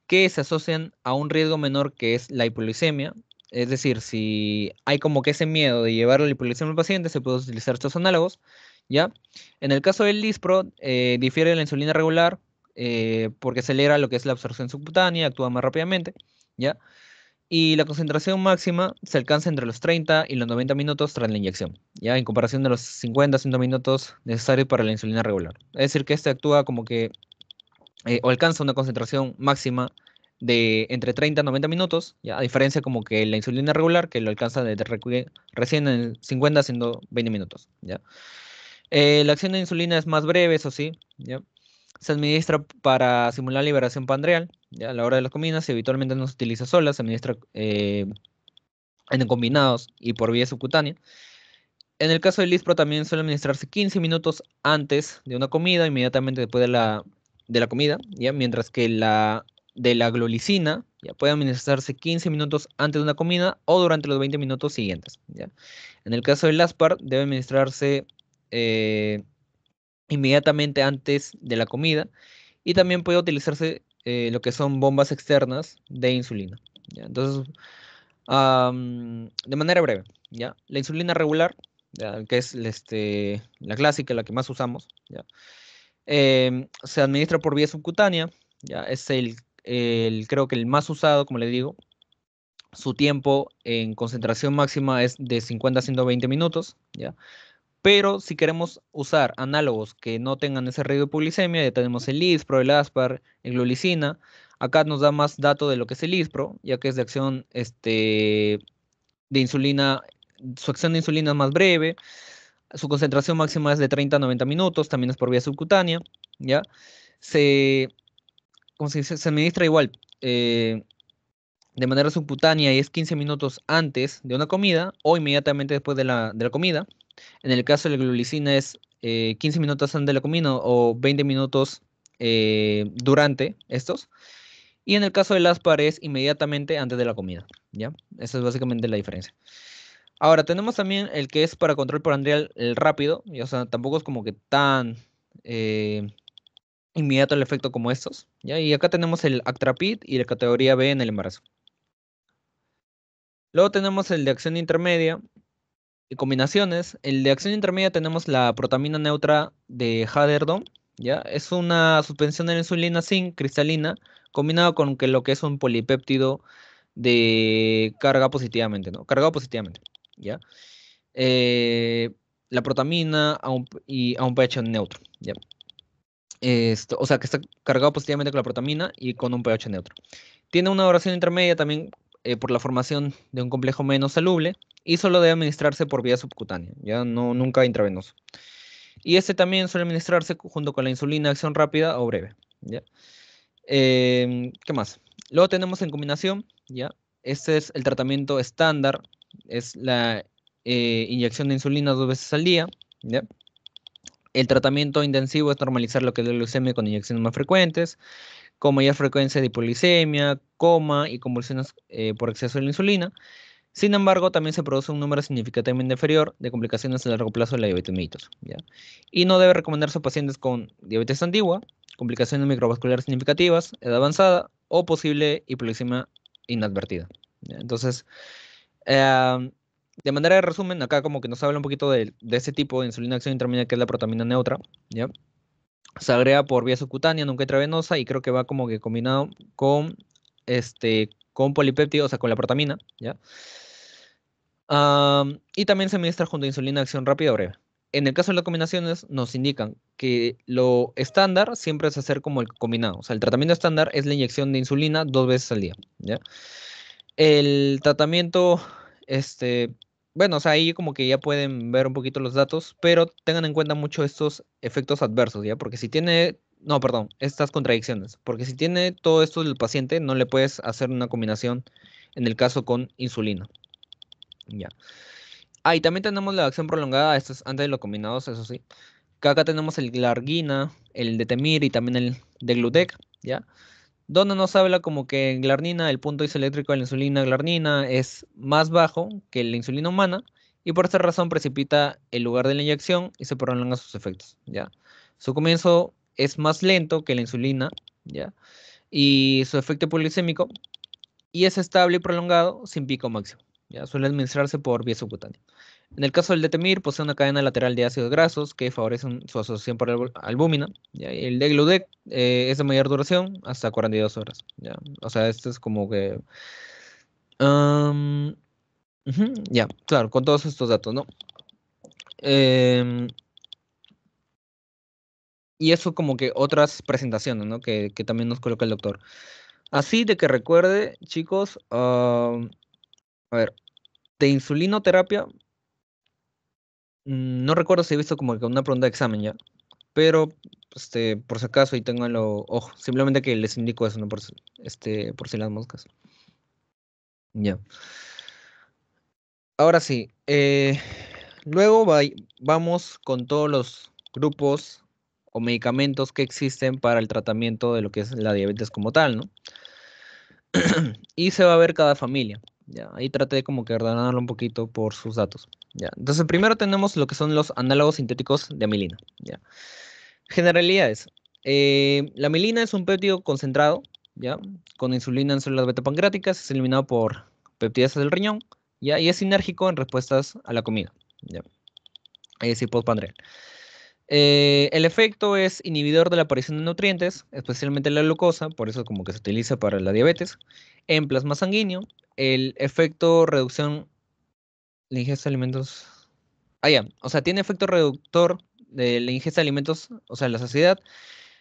Que se asocian a un riesgo menor que es la hipoglicemia. Es decir, si hay como que ese miedo de llevar la hipoglicemia al paciente, se puede utilizar estos análogos, ¿ya? En el caso del Lispro, difiere de la insulina regular porque acelera lo que es la absorción subcutánea, actúa más rápidamente, ¿ya? Y la concentración máxima se alcanza entre los 30 y los 90 minutos tras la inyección, ¿ya? En comparación de los 50 a 100 minutos necesarios para la insulina regular. Es decir, que este actúa como que o alcanza una concentración máxima de entre 30 a 90 minutos, ¿ya? A diferencia como que la insulina regular, que lo alcanza recién en 50 a 120 minutos, ¿ya? La acción de insulina es más breve, eso sí, ¿ya? Se administra para simular liberación pandreal, ¿ya? A la hora de las comidas y habitualmente no se utiliza sola, se administra en combinados y por vía subcutánea. En el caso del Lispro también suele administrarse 15 minutos antes de una comida, inmediatamente después de la comida, ¿ya? Mientras que la de la glulicina ya puede administrarse 15 minutos antes de una comida o durante los 20 minutos siguientes, ¿ya? En el caso del Aspar debe administrarse eh, inmediatamente antes de la comida y también puede utilizarse lo que son bombas externas de insulina, ¿ya? Entonces, de manera breve, ¿ya? La insulina regular, ¿ya? Que es la clásica, la que más usamos, ¿ya? Se administra por vía subcutánea, ¿ya? Es creo que el más usado, como le digo. Su tiempo en concentración máxima es de 50 a 120 minutos, ¿ya? Pero si queremos usar análogos que no tengan ese riesgo de hipoglicemia, ya tenemos el Lispro, el Aspar, el glulicina. Acá nos da más dato de lo que es el Lispro, ya que es de acción de insulina, su acción de insulina es más breve, su concentración máxima es de 30 a 90 minutos, también es por vía subcutánea, ¿ya? Se, como se dice, se administra igual, de manera subcutánea y es 15 minutos antes de una comida o inmediatamente después de la comida. En el caso de la glulicina es 15 minutos antes de la comida o 20 minutos durante estos. Y en el caso del Aspar es inmediatamente antes de la comida, ¿ya? Esa es básicamente la diferencia. Ahora, tenemos también el que es para control prandial, el rápido, y, o sea, tampoco es como que tan eh, inmediato el efecto como estos, ¿ya? Y acá tenemos el Actrapid y la categoría B en el embarazo. Luego tenemos el de acción intermedia y combinaciones. El de acción intermedia tenemos la protamina neutra de Haderdon, ¿ya? Es una suspensión de la insulina sin cristalina combinado con lo que es un polipéptido de carga positivamente, ¿no? Cargado positivamente, ¿ya? eh, la protamina y a un pH neutro, ¿ya? O sea, que está cargado positivamente con la protamina y con un pH neutro. Tiene una duración intermedia también por la formación de un complejo menos soluble y solo debe administrarse por vía subcutánea, ya no nunca intravenoso. Y este también suele administrarse junto con la insulina de acción rápida o breve, ¿ya? ¿Qué más? Luego tenemos en combinación, ¿ya? Este es el tratamiento estándar, es la inyección de insulina 2 veces al día, ¿ya? El tratamiento intensivo es normalizar lo que es la glucemia con inyecciones más frecuentes, como ya frecuencia de hipoglicemia, coma y convulsiones por exceso de la insulina. Sin embargo, también se produce un número significativamente inferior de complicaciones a largo plazo de la diabetes mellitus, ¿ya? Y no debe recomendarse a pacientes con diabetes antigua, complicaciones microvasculares significativas, edad avanzada o posible hipoglicemia inadvertida, ¿ya? Entonces, eh, de manera de resumen, acá como que nos habla un poquito de ese tipo de insulina de acción intermedia que es la protamina neutra, ¿ya? Se agrega por vía subcutánea, nunca intravenosa, y creo que va como que combinado con polipéptido, o sea, con la protamina, ¿ya? Y también se administra junto a insulina de acción rápida o breve. En el caso de las combinaciones, nos indican que lo estándar siempre es hacer como el combinado. O sea, el tratamiento estándar es la inyección de insulina 2 veces al día, ¿ya? El tratamiento, bueno, o sea, ahí como que ya pueden ver un poquito los datos, pero tengan en cuenta mucho estos efectos adversos, ¿ya? Porque si tiene, no, perdón, estas contradicciones, porque si tiene todo esto del paciente, no le puedes hacer una combinación en el caso con insulina. Ya. Ah, y también tenemos la acción prolongada, esto es antes de los combinados, eso sí. Que acá tenemos el Glargina, el Detemir y también el Degludec, ¿ya? Donde nos habla como que en glarnina el punto isoeléctrico de la insulina glarnina es más bajo que la insulina humana y por esta razón precipita el lugar de la inyección y se prolongan sus efectos, ¿ya? Su comienzo es más lento que la insulina, ¿ya? Y su efecto poliglicémico y es estable y prolongado sin pico máximo, ¿ya? Suele administrarse por vía subcutánea. En el caso del detemir, posee una cadena lateral de ácidos grasos que favorecen su asociación por albúmina. ¿Ya? Y el degludec es de mayor duración, hasta 42 horas. ¿Ya? O sea, esto es como que... ujú, ya, claro, con todos estos datos, ¿no? Em, y eso como que otras presentaciones, ¿no? Que también nos coloca el doctor. Así de que recuerde, chicos, a ver, de insulinoterapia, no recuerdo si he visto como que una pregunta de examen ya. Pero, por si acaso, y tenganlo ojo. Simplemente que les indico eso, ¿no? Por si las moscas. Ya. Ahora sí. Luego vamos con todos los grupos o medicamentos que existen para el tratamiento de lo que es la diabetes como tal, ¿no? Y se va a ver cada familia. Ya. Ahí traté de como que ordenarlo un poquito por sus datos. Ya. Entonces, primero tenemos lo que son los análogos sintéticos de amilina. Ya. Generalidades. La mielina es un péptido concentrado, ¿ya? Con insulina en células beta pancreáticas, es eliminado por peptidasas del riñón, ¿ya? Y es sinérgico en respuestas a la comida, ¿ya? Es decir, postpandreal. El efecto es inhibidor de la aparición de nutrientes, especialmente la glucosa, por eso como que se utiliza para la diabetes. En plasma sanguíneo, el efecto reducción de ingesta de alimentos... Ah, ya, o sea, tiene efecto reductor de la ingesta de alimentos, o sea, la saciedad,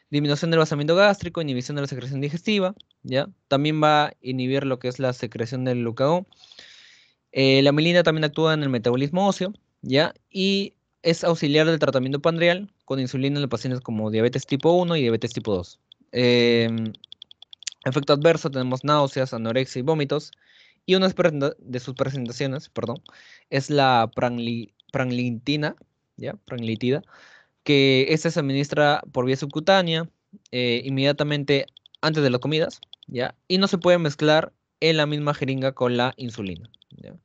disminución del vaciamiento gástrico, inhibición de la secreción digestiva, ¿ya? También va a inhibir lo que es la secreción del glucagón. La mielina también actúa en el metabolismo óseo, ¿ya? Y es auxiliar del tratamiento pandreal con insulina en los pacientes como diabetes tipo 1 y diabetes tipo 2. Em, Efecto adverso, tenemos náuseas, anorexia y vómitos. Y una de sus presentaciones, perdón, es la pranglitina, ¿ya? Pranglitida, que esta se administra por vía subcutánea inmediatamente antes de las comidas, ¿ya? Y no se puede mezclar en la misma jeringa con la insulina, ¿ya?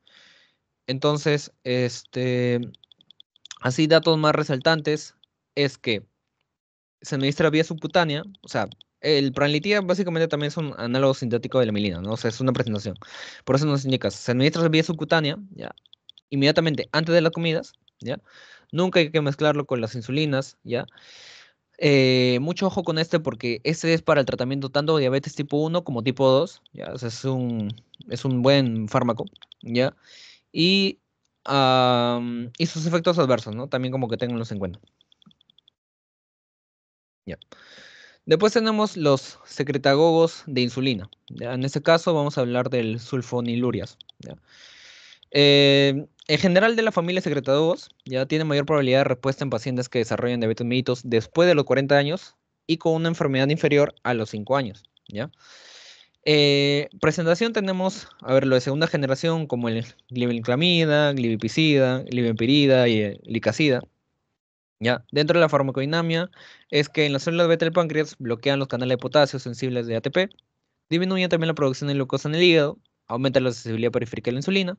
Entonces, así datos más resaltantes es que se administra vía subcutánea, o sea, el pranlitida básicamente también es un análogo sintético de la mielina, ¿no? O sea, es una presentación. Por eso nos indica, se administra vía subcutánea, ¿ya? Inmediatamente antes de las comidas, ¿ya? Nunca hay que mezclarlo con las insulinas, ¿ya? Mucho ojo con este porque este es para el tratamiento tanto de diabetes tipo 1 como tipo 2, ¿ya? O sea, es un buen fármaco, ¿ya? Y, y sus efectos adversos, ¿no? También como que tenganlos en cuenta, ¿ya? Después tenemos los secretagogos de insulina, ¿ya? En este caso vamos a hablar del sulfonilurias, ¿ya? En general de la familia secretagogos, ya tiene mayor probabilidad de respuesta en pacientes que desarrollan diabetes mellitus después de los 40 años y con una enfermedad inferior a los 5 años, ¿ya? Presentación tenemos, a ver, lo de segunda generación como el glibenclamida, glibipicida, glibenclamida y el licacida, ¿ya? Dentro de la farmacodinamia es que en las células beta del páncreas bloquean los canales de potasio sensibles de ATP, disminuyen también la producción de glucosa en el hígado, aumenta la sensibilidad periférica a la insulina,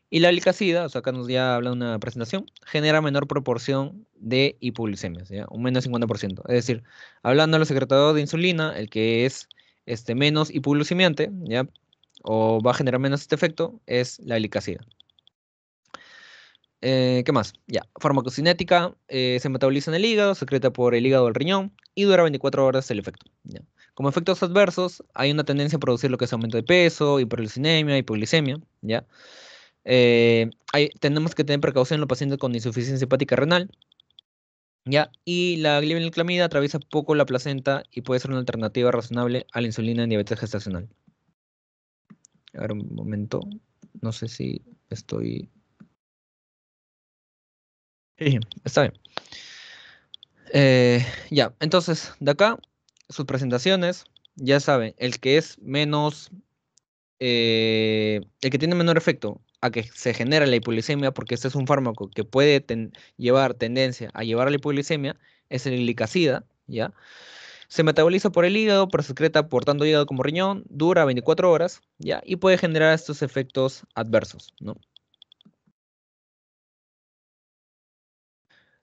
y la glicacida, o sea, acá nos ya habla de una presentación, genera menor proporción de hipoglucemias, ¿ya? Un menos 50%. Es decir, hablando de los secretadores de insulina, el que es menos hipoglucemiante, ¿ya? O va a generar menos este efecto, es la glicacida. ¿Qué más? Ya, farmacocinética, se metaboliza en el hígado, secreta por el hígado del riñón y dura 24 horas el efecto. ¿Ya? Como efectos adversos, hay una tendencia a producir lo que es aumento de peso, hiperlicinemia, hipoglicemia, ¿ya? Tenemos que tener precaución en los pacientes con insuficiencia hepática renal, ¿ya? Y la glibenclamida atraviesa poco la placenta y puede ser una alternativa razonable a la insulina en diabetes gestacional. A ver, un momento, no sé si estoy... Sí, está bien. Ya, entonces, de acá, sus presentaciones, ya saben, el que es menos el que tiene menor efecto a que se genera la hipoglicemia, porque este es un fármaco que puede llevar tendencia a llevar a la hipoglicemia, es el glicacida, ¿ya? Se metaboliza por el hígado, pero se excreta por tanto hígado como riñón, dura 24 horas, ¿ya? Y puede generar estos efectos adversos, ¿no?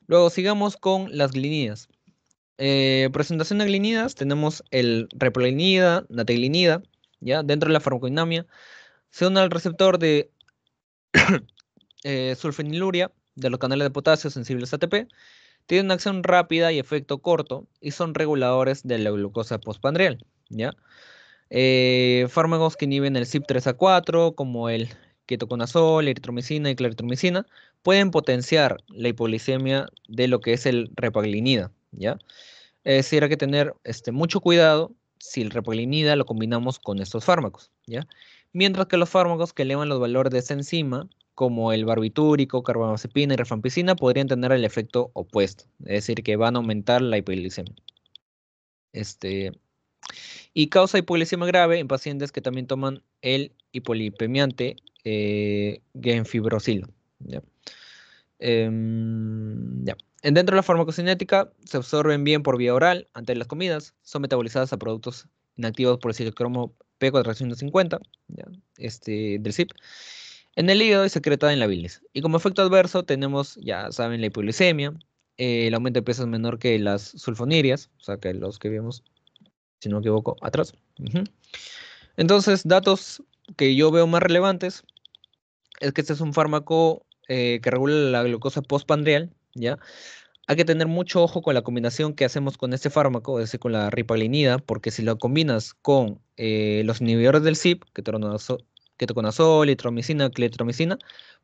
Luego sigamos con las glinidas. Presentación de glinidas, tenemos el repaglinida, nataglinida, ¿ya? Dentro de la farmacodinámica, se une al receptor de sulfeniluria de los canales de potasio sensibles a ATP, tienen una acción rápida y efecto corto y son reguladores de la glucosa postprandial, ¿ya? Fármacos que inhiben el CYP3A4, como el ketoconazol, eritromicina y claritromicina, pueden potenciar la hipoglicemia de lo que es el repaglinida, ¿ya? Es decir, hay que tener mucho cuidado si el repaglinida lo combinamos con estos fármacos, ¿ya? Mientras que los fármacos que elevan los valores de esta enzima, como el barbitúrico, carbamazepina y rifampicina, podrían tener el efecto opuesto, es decir, que van a aumentar la hipoglicemia. Este, y causa hipoglicemia grave en pacientes que también toman el hipolipemiante genfibrocilo, ¿ya? Ya. Dentro de la farmacocinética se absorben bien por vía oral ante las comidas, son metabolizadas a productos inactivos por el ciclocromo P450, ¿ya? Del CYP, en el hígado y secreta en la bilis. Y como efecto adverso tenemos, ya saben, la hipoglicemia, el aumento de peso es menor que las sulfonirias, o sea, que los que vimos, si no me equivoco, atrás. Ujú. Entonces, datos que yo veo más relevantes es que este es un fármaco que regula la glucosa postprandial, ¿ya? Hay que tener mucho ojo con la combinación que hacemos con este fármaco, es decir, con la ripaglinida, porque si lo combinas con los inhibidores del CYP, ketoconazol, litromicina, clietromicina,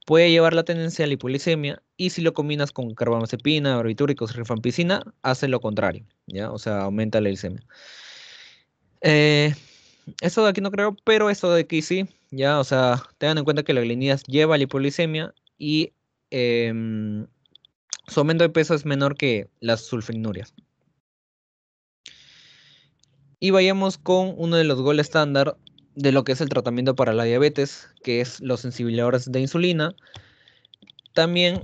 puede llevar la tendencia a la hipoglicemia, y si lo combinas con carbamazepina, barbitúricos, rifampicina, hace lo contrario, ¿ya? O sea, aumenta la glicemia. Eh, Eso de aquí no creo, pero esto de aquí sí, ya, o sea, tengan en cuenta que la glinidas lleva a la hipoglicemia y em, su aumento de peso es menor que las sulfonurias. Y vayamos con uno de los gold estándar de lo que es el tratamiento para la diabetes, que es los sensibilizadores de insulina. También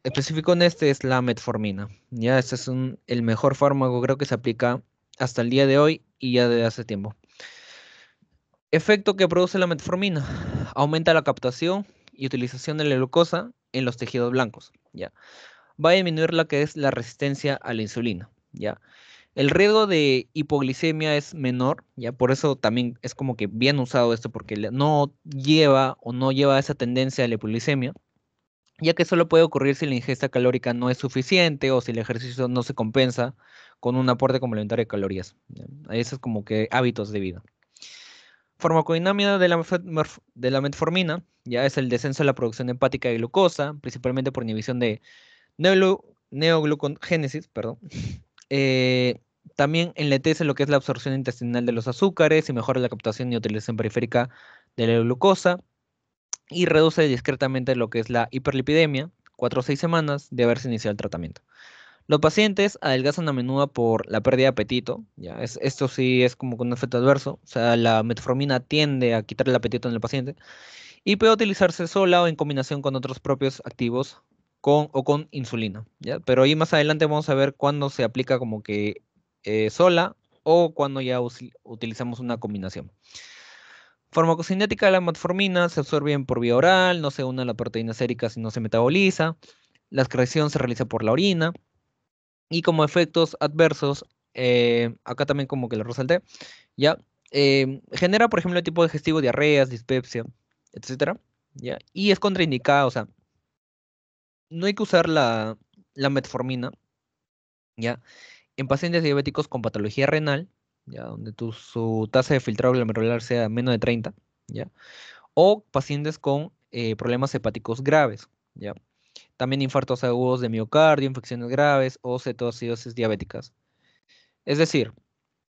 específico en este es la metformina. Ya, este es el mejor fármaco, creo que se aplica hasta el día de hoy y ya de hace tiempo. Efecto que produce la metformina: aumenta la captación y utilización de la glucosa en los tejidos blancos, ¿ya? Va a disminuir la que es la resistencia a la insulina, ¿ya? El riesgo de hipoglicemia es menor, ¿ya? Por eso también es como que bien usado esto, porque no lleva o no lleva esa tendencia a la hipoglicemia, ya que solo puede ocurrir si la ingesta calórica no es suficiente o si el ejercicio no se compensa con un aporte complementario de calorías, ¿ya? Eso es como que hábitos de vida. Farmacodinámica de de la metformina, ya es el descenso de la producción hepática de glucosa, principalmente por inhibición de neoglucogénesis, perdón. Eh, También enlentece lo que es la absorción intestinal de los azúcares y mejora la captación y utilización periférica de la glucosa, y reduce discretamente lo que es la hiperlipidemia 4 o 6 semanas de haberse iniciado el tratamiento. Los pacientes adelgazan a menudo por la pérdida de apetito, ya, esto sí es como con un efecto adverso, o sea, la metformina tiende a quitar el apetito en el paciente y puede utilizarse sola o en combinación con otros propios activos con insulina, ¿ya? Pero ahí más adelante vamos a ver cuándo se aplica como que sola o cuando ya utilizamos una combinación. Farmacocinética de la metformina: se absorbe bien por vía oral, no se une a la proteína sérica si no se metaboliza, la excreción se realiza por la orina. Y como efectos adversos, acá también como que lo resalté, ¿ya? Genera, por ejemplo, el tipo digestivo, diarreas, dispepsia, etcétera, ¿ya? Y es contraindicada, o sea, no hay que usar la metformina, ¿ya? En pacientes diabéticos con patología renal, ¿ya? Donde su tasa de filtrado glomerular sea menos de 30, ¿ya? O pacientes con problemas hepáticos graves, ¿ya? También infartos agudos de miocardio, infecciones graves o cetoacidosis diabéticas. Es decir,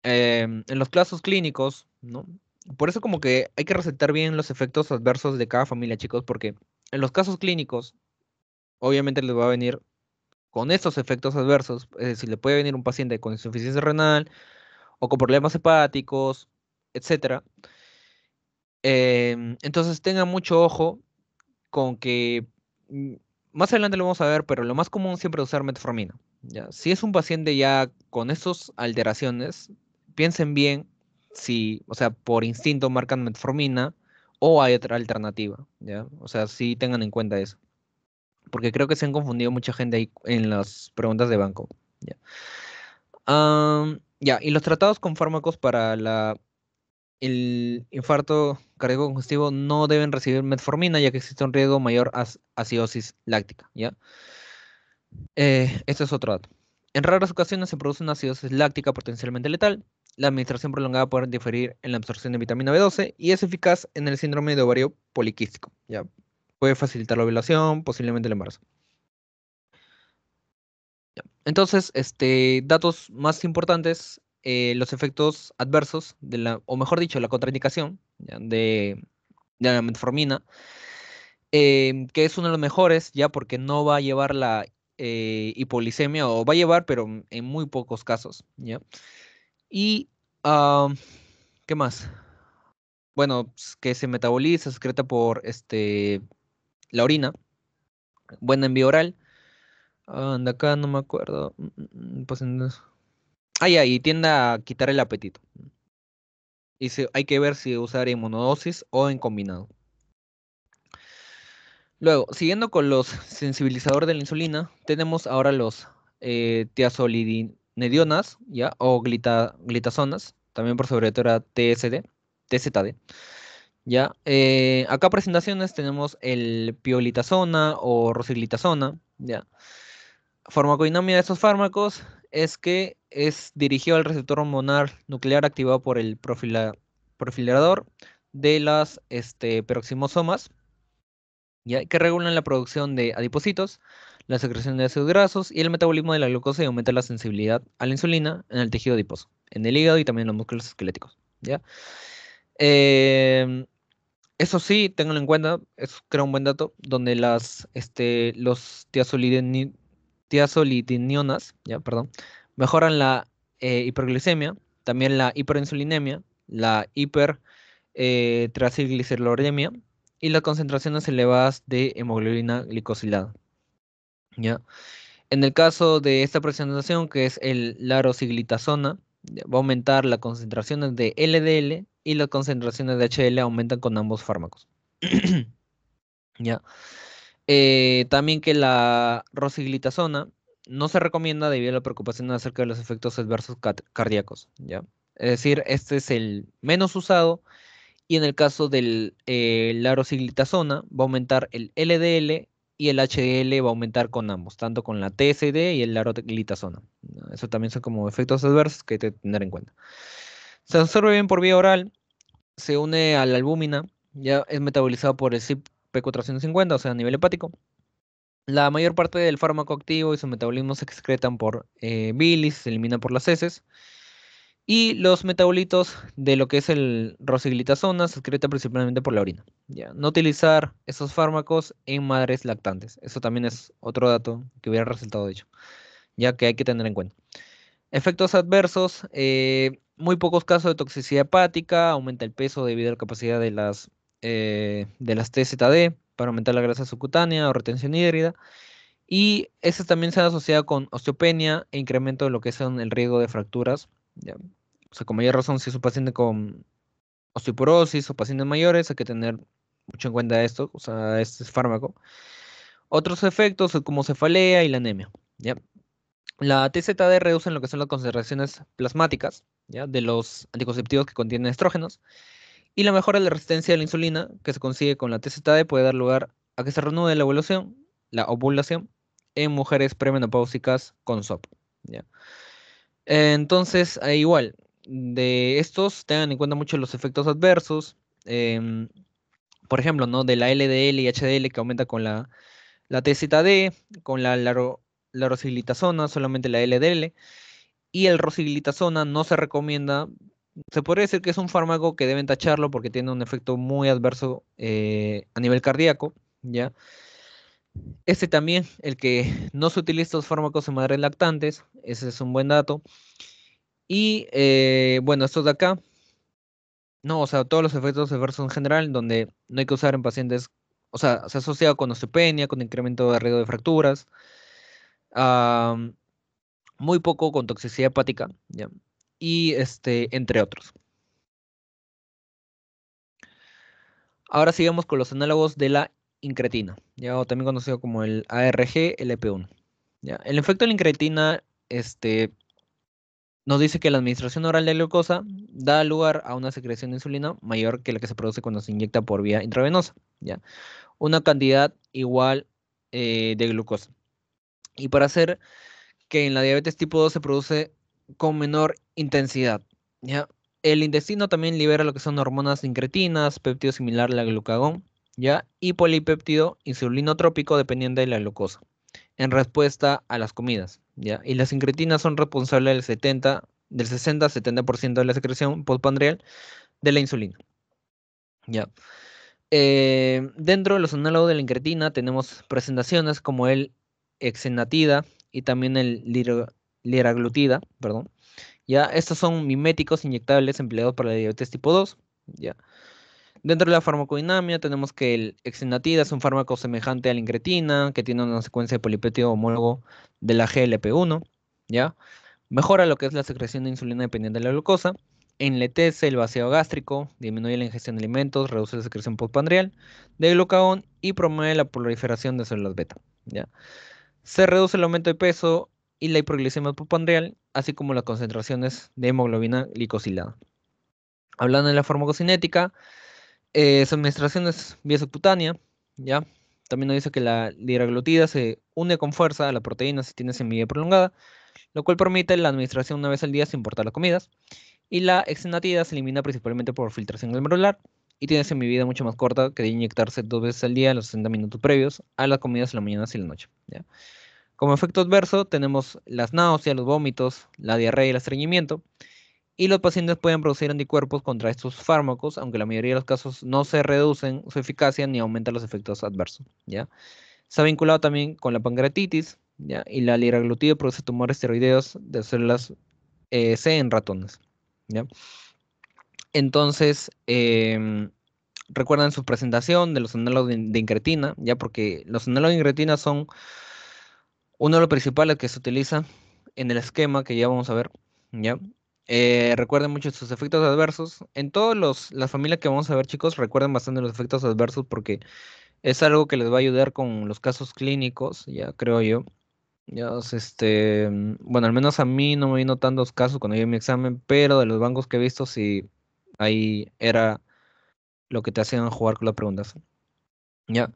en los casos clínicos, ¿no? Por eso como que hay que resaltar bien los efectos adversos de cada familia, chicos, porque en los casos clínicos, obviamente les va a venir con estos efectos adversos, es decir, le puede venir un paciente con insuficiencia renal o con problemas hepáticos, etcétera. Entonces tengan mucho ojo con que, mm, más adelante lo vamos a ver, pero lo más común siempre es usar metformina, ¿ya? Si es un paciente ya con estas alteraciones, piensen bien si, o sea, por instinto marcan metformina o hay otra alternativa, ¿ya? O sea, sí tengan en cuenta eso, porque creo que se han confundido mucha gente ahí en las preguntas de banco, ¿ya? Ya, y los tratados con fármacos para el infarto cardíaco congestionado no deben recibir metformina, ya que existe un riesgo mayor a acidosis láctica, ¿ya? Este es otro dato. En raras ocasiones se produce una acidosis láctica potencialmente letal. La administración prolongada puede diferir en la absorción de vitamina B12 y es eficaz en el síndrome de ovario poliquístico, ¿ya? Puede facilitar la ovulación, posiblemente el embarazo. Entonces, datos más importantes, los efectos adversos de o mejor dicho, la contraindicación, ¿ya? De la metformina, que es uno de los mejores, ya porque no va a llevar la hipoglicemia, o va a llevar, pero en muy pocos casos, ¿ya? Y, ah, ¿qué más? Bueno, que se metaboliza, se excreta por la orina, buen envío oral. De acá no me acuerdo. Pues, ya, y tiende a quitar el apetito. Y hay que ver si usar en monodosis o en combinado. Luego, siguiendo con los sensibilizadores de la insulina, tenemos ahora los tiazolidinedionas, ¿ya? O glitazonas, también por su abreviatura TZD, ¿ya? Acá presentaciones tenemos el piolitazona o rosiglitazona, ¿ya? Farmacodinámica de estos fármacos es que es dirigido al receptor hormonal nuclear activado por el profilador de las peroximosomas, ¿ya? Que regulan la producción de adipocitos, la secreción de ácidos grasos y el metabolismo de la glucosa, y aumenta la sensibilidad a la insulina en el tejido adiposo, en el hígado y también en los músculos esqueléticos, ¿ya? Em, Eso sí, ténganlo en cuenta, es creo un buen dato, donde los tiazolidinionas, ya, perdón, mejoran la hiperglicemia, también la hiperinsulinemia, la trigliceridolemia y las concentraciones elevadas de hemoglobina glicosilada, ¿ya? En el caso de esta presentación, que es el larosiglitazona, ya, va a aumentar las concentraciones de LDL y las concentraciones de HDL aumentan con ambos fármacos. ¿Ya? También que la rosiglitazona no se recomienda debido a la preocupación acerca de los efectos adversos cardíacos, ¿ya? Es decir, este es el menos usado, y en el caso del la rosiglitazona va a aumentar el LDL y el HDL va a aumentar con ambos, tanto con la TSD y el laroglitazona, ¿no? Eso también son como efectos adversos que hay que tener en cuenta. Se absorbe bien por vía oral, se une a la albúmina, ya es metabolizado por el CYP450, o sea, a nivel hepático. La mayor parte del fármaco activo y su metabolismo se excretan por bilis, se eliminan por las heces. Y los metabolitos de lo que es el rosiglitazona se excreta principalmente por la orina. Ya, no utilizar esos fármacos en madres lactantes. Eso también es otro dato que hubiera resultado de hecho, ya que hay que tener en cuenta. Efectos adversos, muy pocos casos de toxicidad hepática, aumenta el peso debido a la capacidad de las TZD para aumentar la grasa subcutánea o retención hídrica. Y esas también se han asociado con osteopenia e incremento de lo que son el riesgo de fracturas. ¿Ya? O sea, con mayor razón, si es un paciente con osteoporosis o pacientes mayores, hay que tener mucho en cuenta esto, o sea, este fármaco. Otros efectos son como cefalea y la anemia. ¿Ya? La TZD reduce lo que son las concentraciones plasmáticas, ¿ya? De los anticonceptivos que contienen estrógenos. Y la mejora de la resistencia a la insulina que se consigue con la TZD puede dar lugar a que se reanude la ovulación en mujeres premenopáusicas con SOP, ¿ya? Entonces, igual, de estos tengan en cuenta mucho los efectos adversos, em, por ejemplo, ¿no? De la LDL y HDL que aumenta con la TZD, con la rosiglitazona, solamente la LDL, y el rosiglitazona no se recomienda. Se podría decir que es un fármaco que deben tacharlo porque tiene un efecto muy adverso a nivel cardíaco, ¿ya? Este también, el que no se utiliza estos fármacos en madres lactantes, ese es un buen dato. Y bueno, estos de acá, No, o sea, todos los efectos adversos en general, donde no hay que usar en pacientes, o sea, se asocia con osteopenia, con incremento de riesgo de fracturas, am, muy poco con toxicidad hepática, ¿ya? Y entre otros. Ahora sigamos con los análogos de la incretina, ya, o también conocido como el ARG-LP1. ¿Ya? El efecto de la incretina, nos dice que la administración oral de glucosa da lugar a una secreción de insulina mayor que la que se produce cuando se inyecta por vía intravenosa, ¿ya? Una cantidad igual de glucosa. Y para hacer que en la diabetes tipo 2 se produce con menor intensidad, ¿ya? El intestino también libera lo que son hormonas incretinas, péptido similar al glucagón, ¿ya? Y polipéptido insulinotrópico dependiente de la glucosa, en respuesta a las comidas, ¿ya? Y las incretinas son responsables del 60-70% de la secreción postprandial de la insulina, ¿ya? Dentro de los análogos de la incretina tenemos presentaciones como el exenatida y también el liraglutida, perdón. Ya, estos son miméticos inyectables empleados para la diabetes tipo 2. Ya. Dentro de la farmacodinamia tenemos que el exenatida es un fármaco semejante a la incretina, que tiene una secuencia de polipéptido homólogo de la GLP-1, ¿ya? Mejora lo que es la secreción de insulina dependiente de la glucosa, enletece el vaciado gástrico, disminuye la ingestión de alimentos, reduce la secreción postprandial de glucagón y promueve la proliferación de células beta, ¿ya? Se reduce el aumento de peso y la hipoglicemia postprandial, así como las concentraciones de hemoglobina glicosilada. Hablando de la farmacocinética, su administración es vía subcutánea, ¿ya? También nos dice que la liraglutida se une con fuerza a la proteína si tiene semilla prolongada, lo cual permite la administración una vez al día sin importar las comidas. Y la exenatida se elimina principalmente por filtración glomerular y tiene semivida mucho más corta que de inyectarse 2 veces al día en los 60 minutos previos a las comidas en la mañana y la noche, ¿ya? Como efecto adverso tenemos las náuseas, los vómitos, la diarrea y el estreñimiento. Y los pacientes pueden producir anticuerpos contra estos fármacos, aunque la mayoría de los casos no se reducen su eficacia ni aumentan los efectos adversos, ¿ya? Está vinculado también con la pancreatitis, ¿ya? Y la liraglutida produce tumores tiroideos de células C en ratones, ¿ya? Entonces, recuerden su presentación de los análogos de incretina, ¿ya? Porque los análogos de incretina son uno de los principales que se utiliza en el esquema que ya vamos a ver, ¿ya? Recuerden mucho sus efectos adversos. En todas las familias que vamos a ver, chicos, recuerden bastante los efectos adversos porque es algo que les va a ayudar con los casos clínicos, ya creo yo. Ya, bueno, al menos a mí no me vino tantos casos cuando yo mi examen, pero de los bancos que he visto, sí, ahí era lo que te hacían jugar con las preguntas. Ya.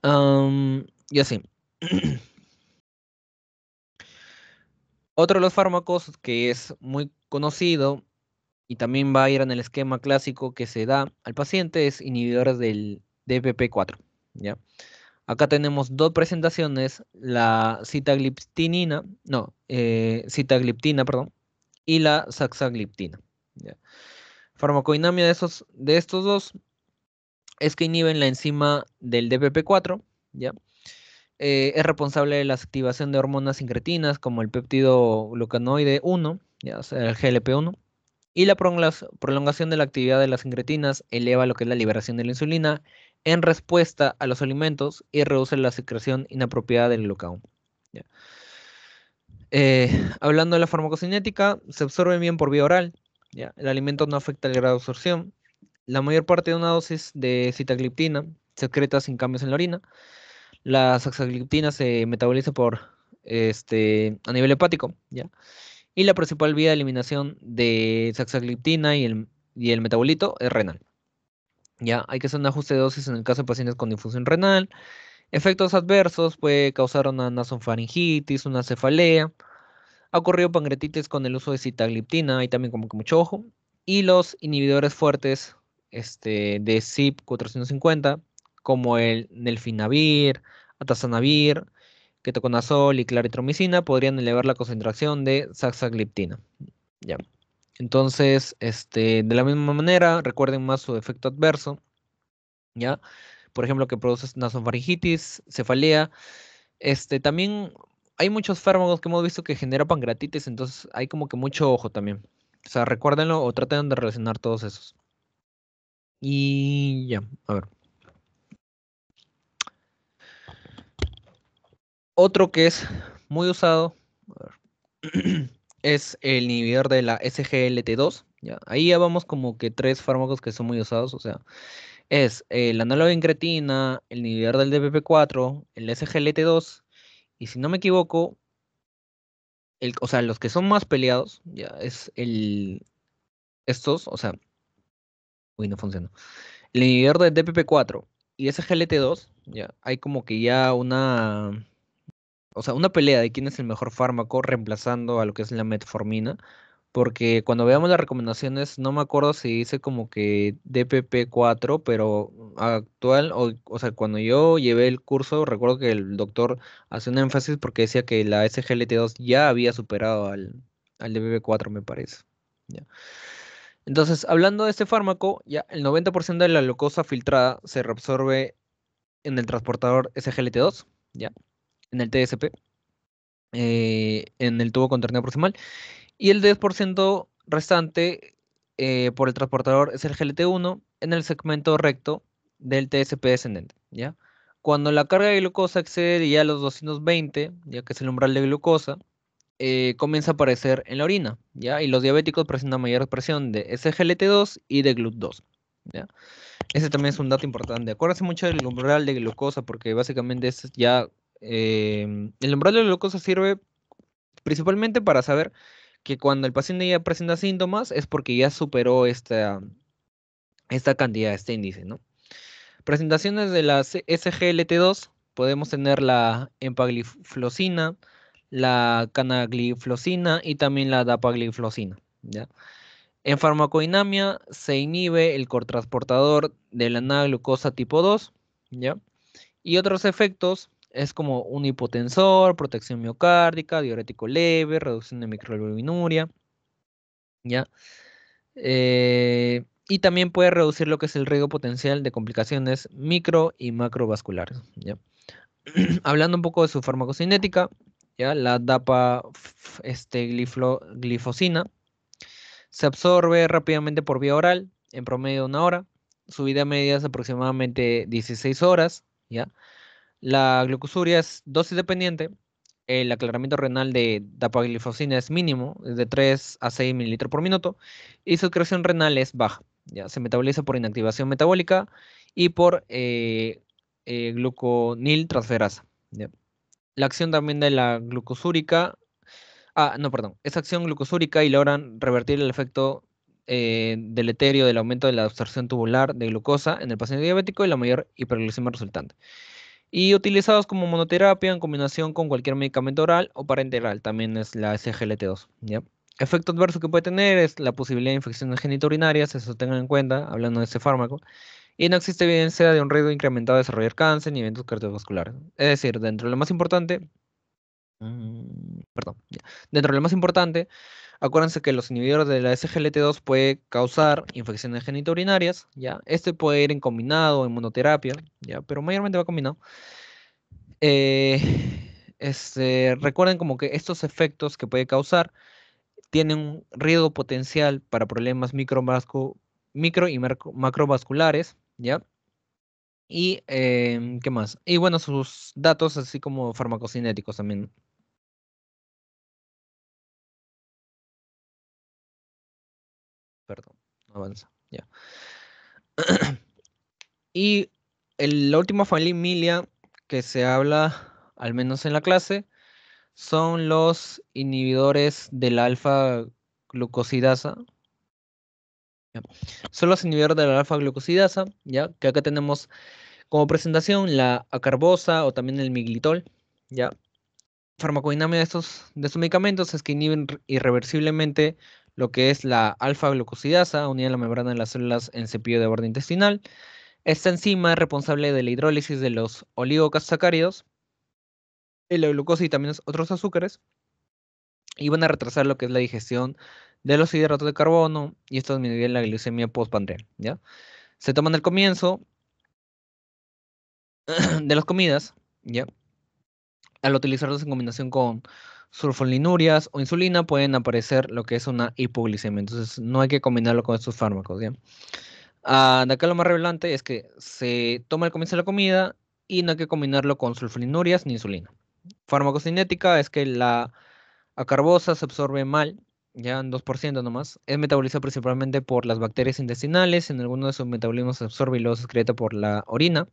Y así. Otro de los fármacos que es muy conocido y también va a ir en el esquema clásico que se da al paciente es inhibidores del DPP4, ¿ya? Acá tenemos dos presentaciones, la sitagliptinina, no, sitagliptina, perdón, y la saxagliptina, ¿ya? Farmacodinamia de estos dos es que inhiben la enzima del DPP4, ¿ya? Es responsable de la activación de hormonas incretinas como el péptido glucanoide 1, ya, o sea, el GLP-1, y la prolongación de la actividad de las incretinas eleva lo que es la liberación de la insulina en respuesta a los alimentos y reduce la secreción inapropiada del glucagón, ¿ya? Hablando de la farmacocinética, se absorbe bien por vía oral, ¿ya? El alimento no afecta el grado de absorción. La mayor parte de una dosis de sitagliptina se excreta sin cambios en la orina. La saxagliptina se metaboliza a nivel hepático, ¿ya? Y la principal vía de eliminación de saxagliptina y el metabolito es renal. Ya, hay que hacer un ajuste de dosis en el caso de pacientes con difusión renal. Efectos adversos puede causar una nasofaringitis, una cefalea. Ha ocurrido pancreatitis con el uso de sitagliptina, hay también como que mucho ojo. Y los inhibidores fuertes de CYP450, como el nelfinavir, atazanavir, ketoconazol y claritromicina, podrían elevar la concentración de saxagliptina. Ya. Entonces, de la misma manera, recuerden más su efecto adverso, ¿ya? Por ejemplo, que produce nasofaringitis, cefalea. También hay muchos fármacos que hemos visto que genera pancreatitis, entonces hay como que mucho ojo también. O sea, recuérdenlo o traten de relacionar todos esos. Y ya, a ver. Otro que es muy usado, a ver, es el inhibidor de la SGLT2. Ya. Ahí ya vamos como que tres fármacos que son muy usados, o sea, es el análogo de incretina, el inhibidor del DPP4, el SGLT2, y si no me equivoco, o sea, los que son más peleados, ya, es estos, o sea, uy, no funciona. El inhibidor del DPP4 y SGLT2, ya, hay como que ya o sea, una pelea de quién es el mejor fármaco reemplazando a lo que es la metformina, porque cuando veamos las recomendaciones, no me acuerdo si dice como que DPP4, pero actual, o sea, cuando yo llevé el curso, recuerdo que el doctor hacía un énfasis porque decía que la SGLT2 ya había superado al DPP4, me parece. Ya. Entonces, hablando de este fármaco, ya el 90% de la glucosa filtrada se reabsorbe en el transportador SGLT2, ya, en el TSP, en el tubo contorneo proximal, y el 10% restante por el transportador es el GLT1 en el segmento recto del TSP descendente, ¿ya? Cuando la carga de glucosa excede ya los 220, ya que es el umbral de glucosa, comienza a aparecer en la orina, ¿ya? Y los diabéticos presentan mayor presión de SGLT2 y de GLUT2, ¿ya? Ese también es un dato importante. Acuérdense mucho del umbral de glucosa, porque básicamente es ya... el umbral de glucosa sirve principalmente para saber que cuando el paciente ya presenta síntomas es porque ya superó esta cantidad, este índice, ¿no? Presentaciones de la SGLT2, podemos tener la empagliflozina, la canagliflozina y también la dapagliflozina, ¿ya? En farmacodinamia se inhibe el cotransportador de la N-glucosa tipo 2, ¿ya? Y otros efectos es como un hipotensor, protección miocárdica, diurético leve, reducción de microalbuminuria, ¿ya? Y también puede reducir lo que es el riesgo potencial de complicaciones micro y macrovasculares, ¿ya? Hablando un poco de su farmacocinética, ¿ya? La glifosina se absorbe rápidamente por vía oral, en promedio de 1 hora. Su vida media es aproximadamente 16 horas, ¿ya? La glucosuria es dosis dependiente. El aclaramiento renal de dapaglifosina es mínimo, es de 3 a 6 mililitros por minuto, y su excreción renal es baja. Ya se metaboliza por inactivación metabólica y por gluconiltransferasa. ¿Ya? La acción también de la glucosúrica, no, perdón, es acción glucosúrica y logran revertir el efecto deleterio del aumento de la absorción tubular de glucosa en el paciente diabético y la mayor hiperglucemia resultante y utilizados como monoterapia en combinación con cualquier medicamento oral o parenteral, también es la SGLT2, ¿ya? Efecto adverso que puede tener es la posibilidad de infecciones genitourinarias, eso tengan en cuenta, hablando de este fármaco, y no existe evidencia de un riesgo incrementado de desarrollar cáncer ni eventos cardiovasculares. Es decir, dentro de lo más importante, perdón, ya. Dentro de lo más importante, acuérdense que los inhibidores de la SGLT2 puede causar infecciones genitourinarias, ¿ya? Este puede ir en combinado, en monoterapia, ¿ya? Pero mayormente va combinado. eh, recuerden como que estos efectos que puede causar tienen un riesgo potencial para problemas micro y macrovasculares, ¿ya? Y, ¿qué más? Y bueno, sus datos así como farmacocinéticos también. Perdón, no avanza, ya. Y la última familia que se habla, al menos en la clase, son los inhibidores de la alfa glucosidasa. ¿Ya? Son los inhibidores de la alfa-glucosidasa, ¿ya? Que acá tenemos como presentación la acarbosa o también el miglitol, ¿ya? Farmacodinámica de estos medicamentos es que inhiben irreversiblemente lo que es la alfa-glucosidasa unida a la membrana de las células en cepillo de borde intestinal. Esta enzima es responsable de la hidrólisis de los oligosacáridos, la glucosa y también otros azúcares, y van a retrasar lo que es la digestión de los hidratos de carbono y esto disminuye la glicemia postprandial, ¿ya? Se toman al comienzo de las comidas, ¿ya? Al utilizarlos en combinación con sulfonilurias o insulina pueden aparecer lo que es una hipoglicemia. Entonces no hay que combinarlo con estos fármacos, ¿ya? De acá lo más relevante es que se toma al comienzo de la comida y no hay que combinarlo con sulfonilurias ni insulina. Farmacocinética es que la acarbosa se absorbe mal, ya en 2% nomás. Es metabolizada principalmente por las bacterias intestinales. En algunos de sus metabolismos se absorbe y luego se excreta por la orina.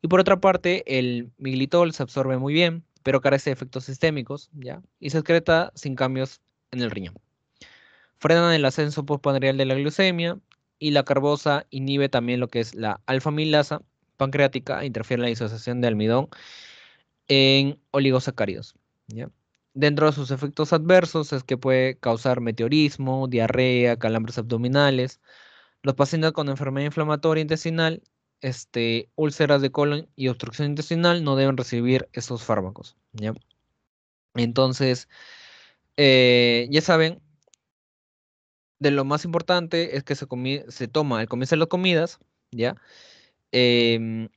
Y por otra parte, el miglitol se absorbe muy bien, pero carece de efectos sistémicos, ¿ya? Y se excreta sin cambios en el riñón. Frenan el ascenso postprandial de la glucemia y la carbosa inhibe también lo que es la alfa-amilasa pancreática e interfiere en la disociación de almidón en oligosacáridos, ¿ya? Dentro de sus efectos adversos es que puede causar meteorismo, diarrea, calambres abdominales. Los pacientes con enfermedad inflamatoria intestinal, úlceras de colon y obstrucción intestinal no deben recibir esos fármacos, ¿ya? Entonces, ya saben, de lo más importante es que se toma al comienzo de las comidas, ¿ya? Em,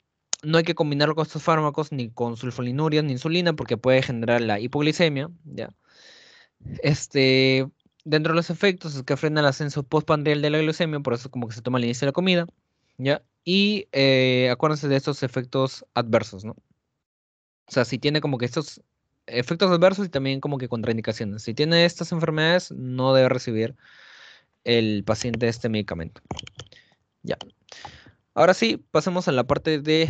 no hay que combinarlo con estos fármacos ni con sulfonilureas ni insulina porque puede generar la hipoglicemia, ¿ya? Este, Dentro de los efectos es que frena el ascenso postprandial de la glucemia, por eso como que se toma al inicio de la comida, ¿ya? Y acuérdense de estos efectos adversos, ¿no? O sea, si tiene como que estos efectos adversos y también como que contraindicaciones. Si tiene estas enfermedades, no debe recibir el paciente este medicamento. Ya. Ahora sí, pasemos a la parte de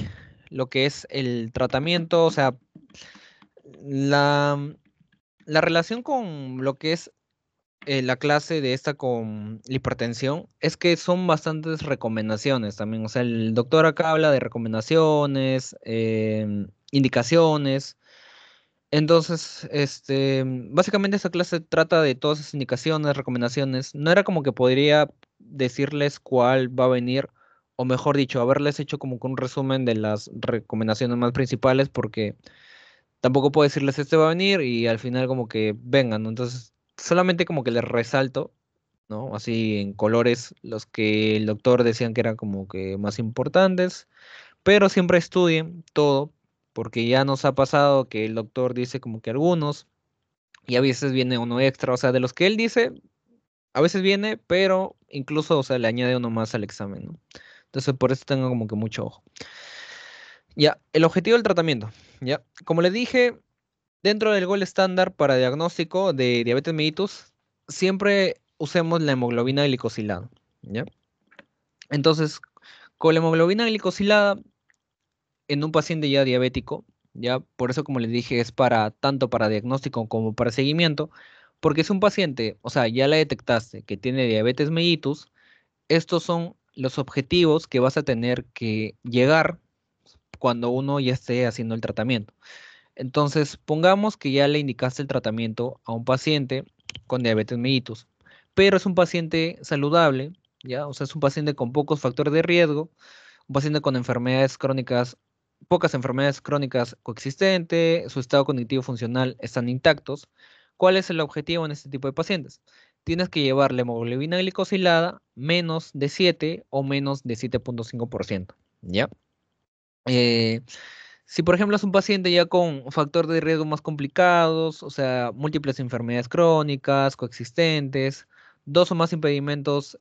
lo que es el tratamiento, o sea, la, la relación con lo que es la clase de esta con la hipertensión es que son bastantes recomendaciones también. O sea, el doctor acá habla de recomendaciones, indicaciones. Entonces, básicamente esta clase trata de todas esas indicaciones, recomendaciones. No era como que podría decirles cuál va a venir, o mejor dicho, haberles hecho como que un resumen de las recomendaciones más principales, porque tampoco puedo decirles este va a venir y al final como que vengan, ¿no? Entonces, solamente como que les resalto, ¿no? Así en colores los que el doctor decían que eran como que más importantes, pero siempre estudien todo, porque ya nos ha pasado que el doctor dice como que algunos y a veces viene uno extra, o sea, de los que él dice, a veces viene, pero incluso, o sea, le añade uno más al examen, ¿no? Entonces, por eso tengo como que mucho ojo. Ya, el objetivo del tratamiento, ya, como le dije, dentro del gol estándar para diagnóstico de diabetes mellitus, siempre usemos la hemoglobina glicosilada, ¿ya? Entonces, con la hemoglobina glicosilada en un paciente ya diabético, ya por eso como les dije es para tanto para diagnóstico como para seguimiento, porque es un paciente, o sea, ya la detectaste que tiene diabetes mellitus, estos son los objetivos que vas a tener que llegar cuando uno ya esté haciendo el tratamiento. Entonces, pongamos que ya le indicaste el tratamiento a un paciente con diabetes mellitus, pero es un paciente saludable, ¿ya? O sea, es un paciente con pocos factores de riesgo, un paciente con enfermedades crónicas, pocas enfermedades crónicas coexistentes, su estado cognitivo funcional están intactos. ¿Cuál es el objetivo en este tipo de pacientes? Tienes que llevar la hemoglobina glicosilada menos de 7 o menos de 7,5%, ¿ya? Eh, si por ejemplo es un paciente ya con factor de riesgo más complicados, o sea, múltiples enfermedades crónicas, coexistentes, dos o más impedimentos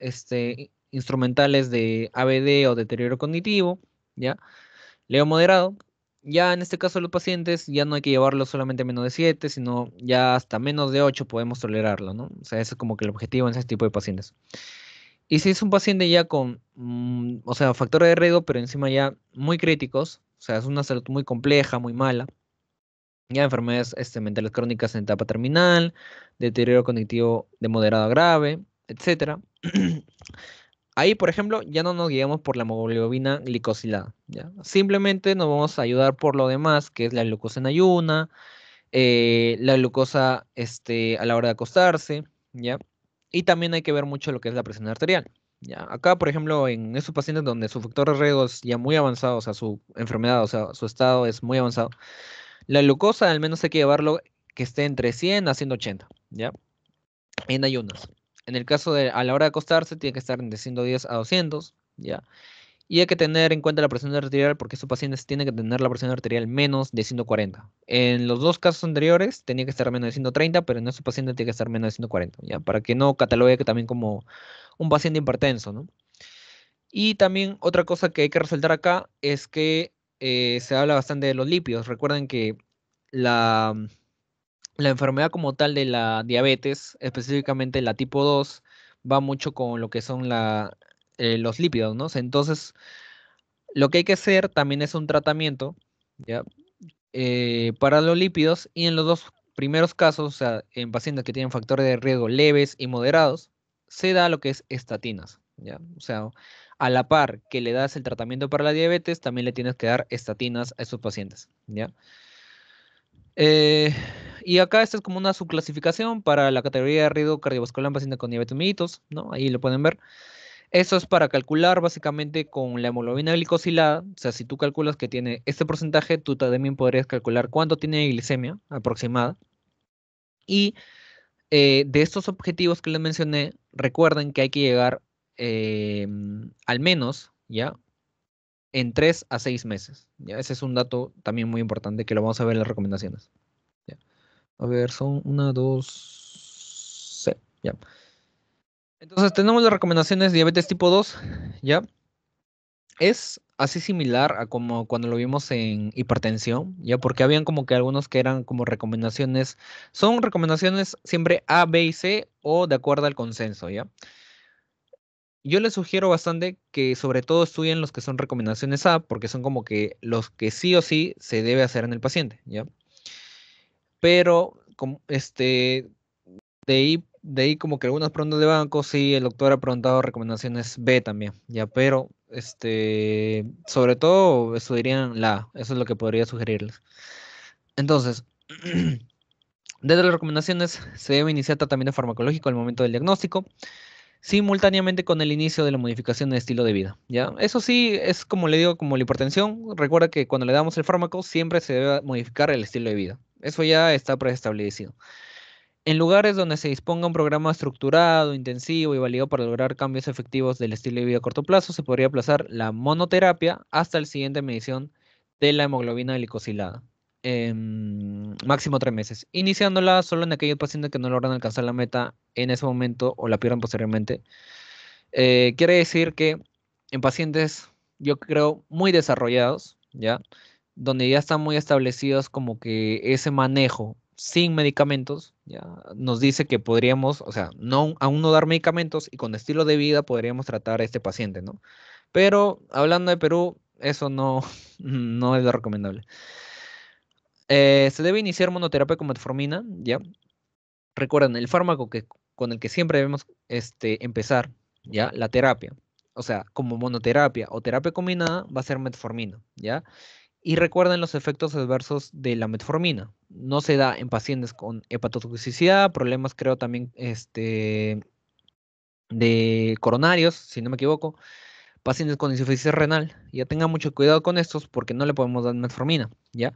instrumentales de ABD o deterioro cognitivo, ¿ya? Leo moderado. Ya en este caso los pacientes ya no hay que llevarlo solamente a menos de 7 sino ya hasta menos de 8 podemos tolerarlo, ¿no? O sea, ese es como que el objetivo en ese tipo de pacientes. Y si es un paciente ya con, o sea, factores de riesgo, pero encima ya muy críticos, o sea, es una salud muy compleja, muy mala, ya enfermedades mentales crónicas en etapa terminal, deterioro cognitivo de moderado a grave, etcétera. Ahí, por ejemplo, ya no nos guiamos por la hemoglobina glicosilada, ¿ya? Simplemente nos vamos a ayudar por lo demás, que es la glucosa en ayuna, la glucosa a la hora de acostarse, ¿ya? Y también hay que ver mucho lo que es la presión arterial, ¿ya? Acá, por ejemplo, en esos pacientes donde su factor de riesgo es ya muy avanzado, o sea, su enfermedad, o sea, su estado es muy avanzado, la glucosa al menos hay que llevarlo que esté entre 100 a 180, ¿ya? En ayunas. En el caso de a la hora de acostarse, tiene que estar de 110 a 200, ¿ya? Y hay que tener en cuenta la presión arterial porque estos pacientes tienen que tener la presión arterial menos de 140. En los dos casos anteriores tenía que estar menos de 130, pero en estos pacientes tiene que estar menos de 140, ¿ya? Para que no catalogue que también como un paciente hipertenso, ¿no? Y también otra cosa que hay que resaltar acá es que se habla bastante de los lípidos. Recuerden que la, la enfermedad como tal de la diabetes, específicamente la tipo 2, va mucho con lo que son los lípidos, ¿no? Entonces, lo que hay que hacer también es un tratamiento, ¿ya? Para los lípidos y en los dos primeros casos, o sea, en pacientes que tienen factores de riesgo leves y moderados, se da lo que es estatinas, ¿ya? O sea, a la par que le das el tratamiento para la diabetes, también le tienes que dar estatinas a esos pacientes, ¿ya? Eh, y acá esta es como una subclasificación para la categoría de riesgo cardiovascular en pacientes con diabetes mellitus, ¿no? Ahí lo pueden ver. Eso es para calcular básicamente con la hemoglobina glicosilada. O sea, si tú calculas que tiene este porcentaje, tú también podrías calcular cuánto tiene de glicemia aproximada. Y de estos objetivos que les mencioné, recuerden que hay que llegar al menos, ¿ya? En 3 a 6 meses. ¿Ya? Ese es un dato también muy importante que lo vamos a ver en las recomendaciones. ¿Ya? A ver, son una, dos, C. Ya. Entonces tenemos las recomendaciones de diabetes tipo 2, ¿ya? Es así similar a como cuando lo vimos en hipertensión, ¿ya? Porque habían como que algunos que eran como recomendaciones, son recomendaciones siempre A, B y C o de acuerdo al consenso, ¿ya? Yo les sugiero bastante que sobre todo estudien los que son recomendaciones A, porque son como que los que sí o sí se debe hacer en el paciente, ¿ya? Pero como de ahí como que algunas preguntas de banco, sí, el doctor ha preguntado recomendaciones B también, ya, pero sobre todo estudiarían la A, eso es lo que podría sugerirles. Entonces, desde las recomendaciones se debe iniciar tratamiento farmacológico al momento del diagnóstico, simultáneamente con el inicio de la modificación de estilo de vida, ¿ya? Eso sí, es como le digo, como la hipertensión, recuerda que cuando le damos el fármaco siempre se debe modificar el estilo de vida, eso ya está preestablecido. En lugares donde se disponga un programa estructurado, intensivo y válido para lograr cambios efectivos del estilo de vida a corto plazo, se podría aplazar la monoterapia hasta la siguiente medición de la hemoglobina glicosilada, máximo 3 meses, iniciándola solo en aquellos pacientes que no logran alcanzar la meta en ese momento o la pierdan posteriormente. Quiere decir que en pacientes, yo creo, muy desarrollados, ¿ya? Donde ya están muy establecidos como que ese manejo sin medicamentos, ya nos dice que podríamos, o sea, no, aún no dar medicamentos y con estilo de vida podríamos tratar a este paciente, ¿no? Pero hablando de Perú, eso no, no es lo recomendable. Se debe iniciar monoterapia con metformina, ¿ya? Recuerden, el fármaco con el que siempre debemos empezar, ¿ya? La terapia. O sea, como monoterapia o terapia combinada va a ser metformina, ¿ya? Y recuerden los efectos adversos de la metformina. No se da en pacientes con hepatotoxicidad, problemas creo también de coronarios, si no me equivoco, pacientes con insuficiencia renal. Ya tengan mucho cuidado con estos porque no le podemos dar metformina, ¿ya?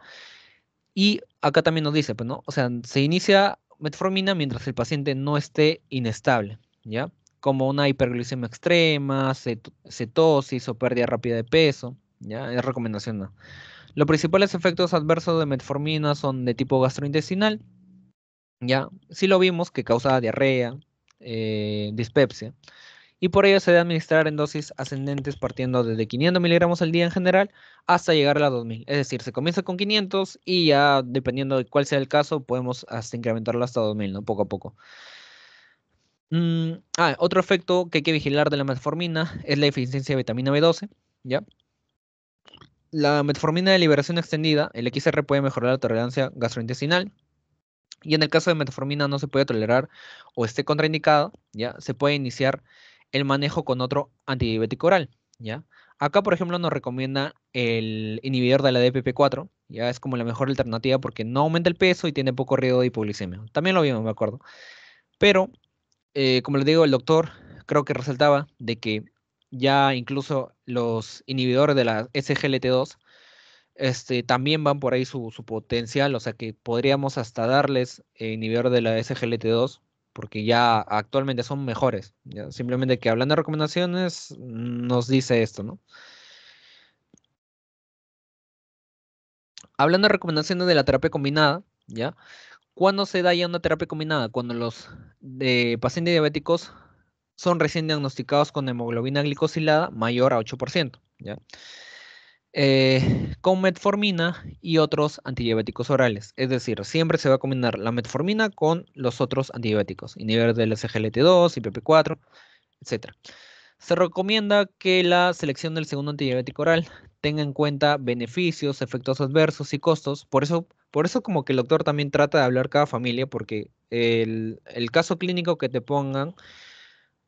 Y acá también nos dice, pues, ¿no? O sea, se inicia metformina mientras el paciente no esté inestable, ¿ya? Como una hiperglucemia extrema, cetosis o pérdida rápida de peso, ¿ya? Es recomendación no. Los principales efectos adversos de metformina son de tipo gastrointestinal, ¿ya? Sí lo vimos que causa diarrea, dispepsia, y por ello se debe administrar en dosis ascendentes partiendo desde 500 miligramos al día en general hasta llegar a las 2000. Es decir, se comienza con 500 y ya dependiendo de cuál sea el caso, podemos hasta incrementarlo hasta 2000, ¿no? Poco a poco. Otro efecto que hay que vigilar de la metformina es la deficiencia de vitamina B12, ¿ya? La metformina de liberación extendida, el XR, puede mejorar la tolerancia gastrointestinal. Y en el caso de metformina no se puede tolerar o esté contraindicado, ¿ya? Se puede iniciar el manejo con otro antidiabético oral, ¿ya? Acá, por ejemplo, nos recomienda el inhibidor de la DPP4, ya es como la mejor alternativa porque no aumenta el peso y tiene poco riesgo de hipoglicemia. También lo vimos, me acuerdo. Pero, como les digo, el doctor creo que resaltaba de que ya incluso los inhibidores de la SGLT2 también van por ahí su potencial, o sea que podríamos hasta darles inhibidor de la SGLT2 porque ya actualmente son mejores. ¿Ya? Simplemente que hablando de recomendaciones, nos dice esto, ¿no? Hablando de recomendaciones de la terapia combinada, ¿ya? ¿Cuándo se da ya una terapia combinada? Cuando los pacientes diabéticos son recién diagnosticados con hemoglobina glicosilada mayor a 8%, ¿ya? Con metformina y otros antidiabéticos orales. Es decir, siempre se va a combinar la metformina con los otros antidiabéticos, inhibidores del SGLT2, IPP4, etc. Se recomienda que la selección del segundo antidiabético oral tenga en cuenta beneficios, efectos adversos y costos. Por eso como que el doctor también trata de hablar cada familia, porque el caso clínico que te pongan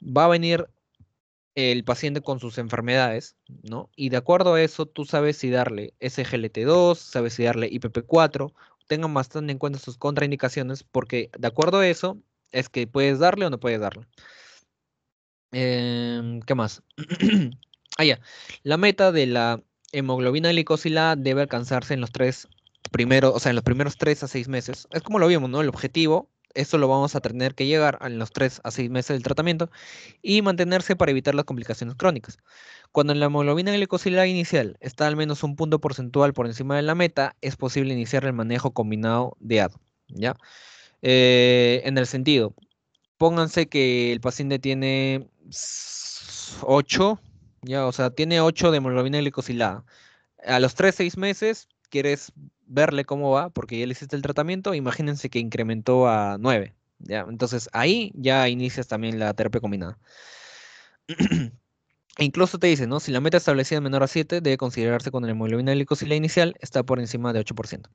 va a venir el paciente con sus enfermedades, ¿no? Y de acuerdo a eso, tú sabes si darle SGLT2, sabes si darle IPP4, tengan bastante en cuenta sus contraindicaciones, porque de acuerdo a eso, es que puedes darle o no puedes darle. ¿Qué más? Ah, ya. La meta de la hemoglobina glicosilada debe alcanzarse en los tres primeros, o sea, en los primeros 3 a 6 meses. Es como lo vimos, ¿no? El objetivo, esto lo vamos a tener que llegar en los 3 a 6 meses del tratamiento y mantenerse para evitar las complicaciones crónicas. Cuando la hemoglobina glicosilada inicial está al menos un punto porcentual por encima de la meta, es posible iniciar el manejo combinado de AD, ¿ya? En el sentido, pónganse que el paciente tiene 8, ya, o sea, tiene 8 de hemoglobina glicosilada. A los 3 a 6 meses quieres verle cómo va, porque ya le hiciste el tratamiento, imagínense que incrementó a 9, ya. Entonces ahí ya inicias también la terapia combinada. E incluso te dice, ¿no? Si la meta establecida es menor a 7, debe considerarse cuando la hemoglobina glicosilada inicial está por encima de 8%.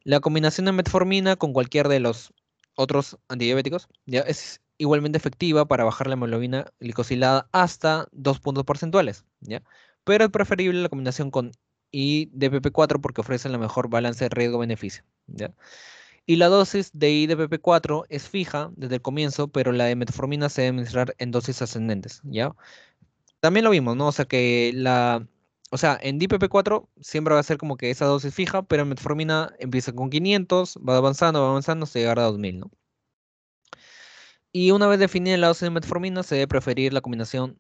La combinación de metformina con cualquier de los otros antidiabéticos ya es igualmente efectiva para bajar la hemoglobina glicosilada hasta 2 puntos porcentuales, ¿ya? Pero es preferible la combinación con IDPP4 porque ofrece la mejor balance de riesgo-beneficio, ¿ya? Y la dosis de IDPP4 es fija desde el comienzo, pero la de metformina se debe administrar en dosis ascendentes, ¿ya? También lo vimos, ¿no? O sea que o sea, en DPP4 siempre va a ser como que esa dosis fija, pero en metformina empieza con 500, va avanzando hasta llegar a 2000, ¿no? Y una vez definida la dosis de metformina, se debe preferir la combinación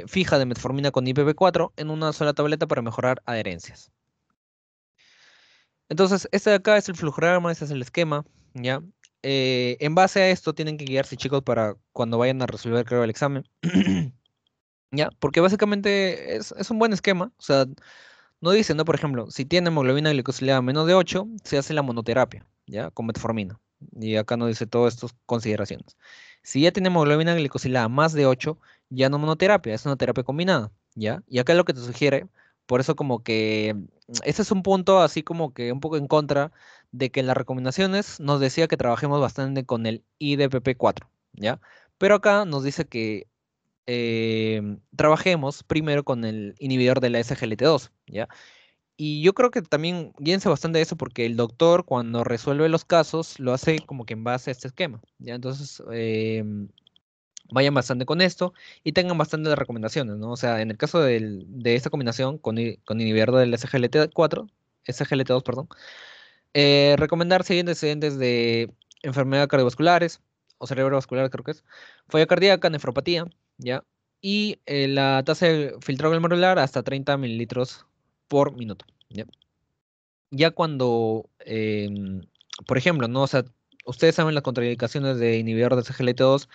fija de metformina con IPP4 en una sola tableta para mejorar adherencias. Entonces, este de acá es el flujograma, este es el esquema, ¿ya? En base a esto tienen que guiarse, chicos, para cuando vayan a resolver, creo, el examen. ¿Ya? Porque básicamente es un buen esquema. O sea, no dice, ¿no? Por ejemplo, si tiene hemoglobina glicosilada menos de 8, se hace la monoterapia, ¿ya? Con metformina. Y acá no dice todas estas consideraciones. Si ya tiene hemoglobina glicosilada más de 8, ya no monoterapia, es una terapia combinada, ¿ya? Y acá es lo que te sugiere, por eso como que ese es un punto así como que un poco en contra de que en las recomendaciones nos decía que trabajemos bastante con el IDPP4, ¿ya? Pero acá nos dice que trabajemos primero con el inhibidor de la SGLT2, ¿ya? Y yo creo que también guíense bastante de eso porque el doctor cuando resuelve los casos lo hace como que en base a este esquema, ¿ya? Entonces, vayan bastante con esto y tengan bastantes recomendaciones, ¿no? O sea, en el caso de esta combinación con inhibidor del SGLT2, perdón, recomendar siguientes antecedentes de enfermedades cardiovasculares o cerebrovasculares, creo que es, falla cardíaca, nefropatía, ¿ya? Y la tasa de filtrado glomerular hasta 30 mililitros por minuto, ¿ya? Ya cuando, por ejemplo, ¿no? O sea, ustedes saben las contraindicaciones de inhibidor de CGLT2,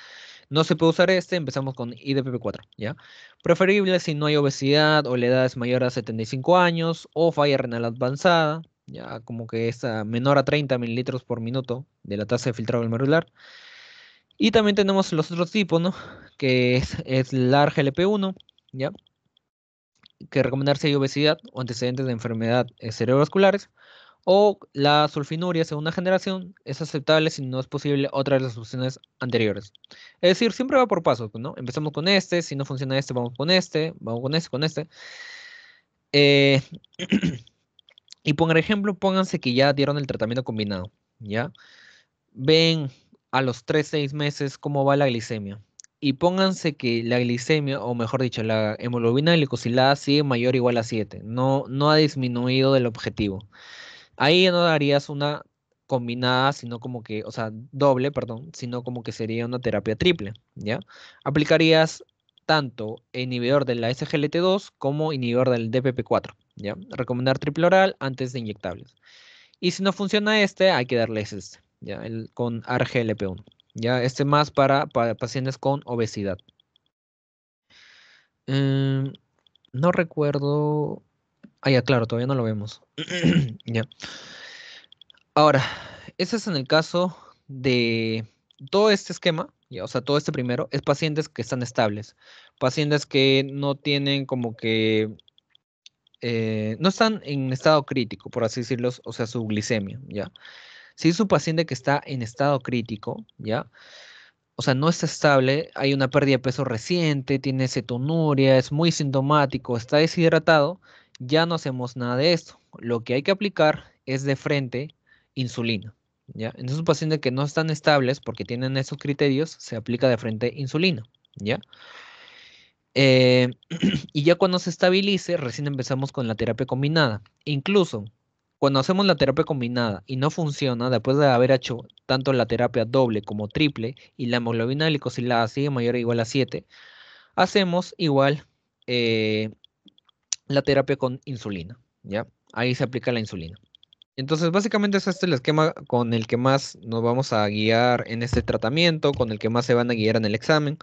no se puede usar empezamos con IDPP4, ¿ya? Preferible si no hay obesidad o la edad es mayor a 75 años o falla renal avanzada, ya como que es menor a 30 mililitros por minuto de la tasa de filtrado glomerular. Y también tenemos los otros tipos, ¿no? Que es la ARGLP1, ¿ya? Que recomendar si hay obesidad o antecedentes de enfermedad cerebrovasculares. O la sulfinuria segunda generación es aceptable si no es posible otra de las opciones anteriores. Es decir, siempre va por pasos, ¿no? Empezamos con este, si no funciona este, vamos con este, vamos con este, con este. Eh, y por ejemplo, pónganse que ya dieron el tratamiento combinado, ¿ya? Ven a los 3 a 6 meses cómo va la glicemia. Y pónganse que la glicemia, o mejor dicho, la hemoglobina glicosilada sigue mayor o igual a 7. No, no ha disminuido del objetivo. Ahí ya no darías una combinada, sino como que, o sea, doble, perdón, sino como que sería una terapia triple, ¿ya? Aplicarías tanto inhibidor de la SGLT2 como inhibidor del DPP4, ¿ya? Recomendar triple oral antes de inyectables. Y si no funciona este, hay que darles este, ¿ya? Con ARGLP1, ¿ya? Este más para pacientes con obesidad. Em, no recuerdo. Ah, ya, claro, todavía no lo vemos. Ya. Ahora, ese es en el caso de todo este esquema, ya, o sea, todo este primero, es pacientes que están estables, pacientes que no tienen como que, no están en estado crítico, por así decirlo, o sea, su glicemia, ¿ya? Si es un paciente que está en estado crítico, ¿ya? O sea, no está estable, hay una pérdida de peso reciente, tiene cetonuria, es muy sintomático, está deshidratado, ya no hacemos nada de esto. Lo que hay que aplicar es de frente insulina, ¿ya? En esos pacientes que no están estables porque tienen esos criterios, se aplica de frente insulina, ¿ya? Eh, y ya cuando se estabilice, recién empezamos con la terapia combinada. Incluso cuando hacemos la terapia combinada y no funciona, después de haber hecho tanto la terapia doble como triple y la hemoglobina glicosilada sigue mayor o igual a 7, hacemos igual eh, la terapia con insulina, ¿ya? Ahí se aplica la insulina. Entonces, básicamente es este el esquema con el que más nos vamos a guiar en este tratamiento, con el que más se van a guiar en el examen.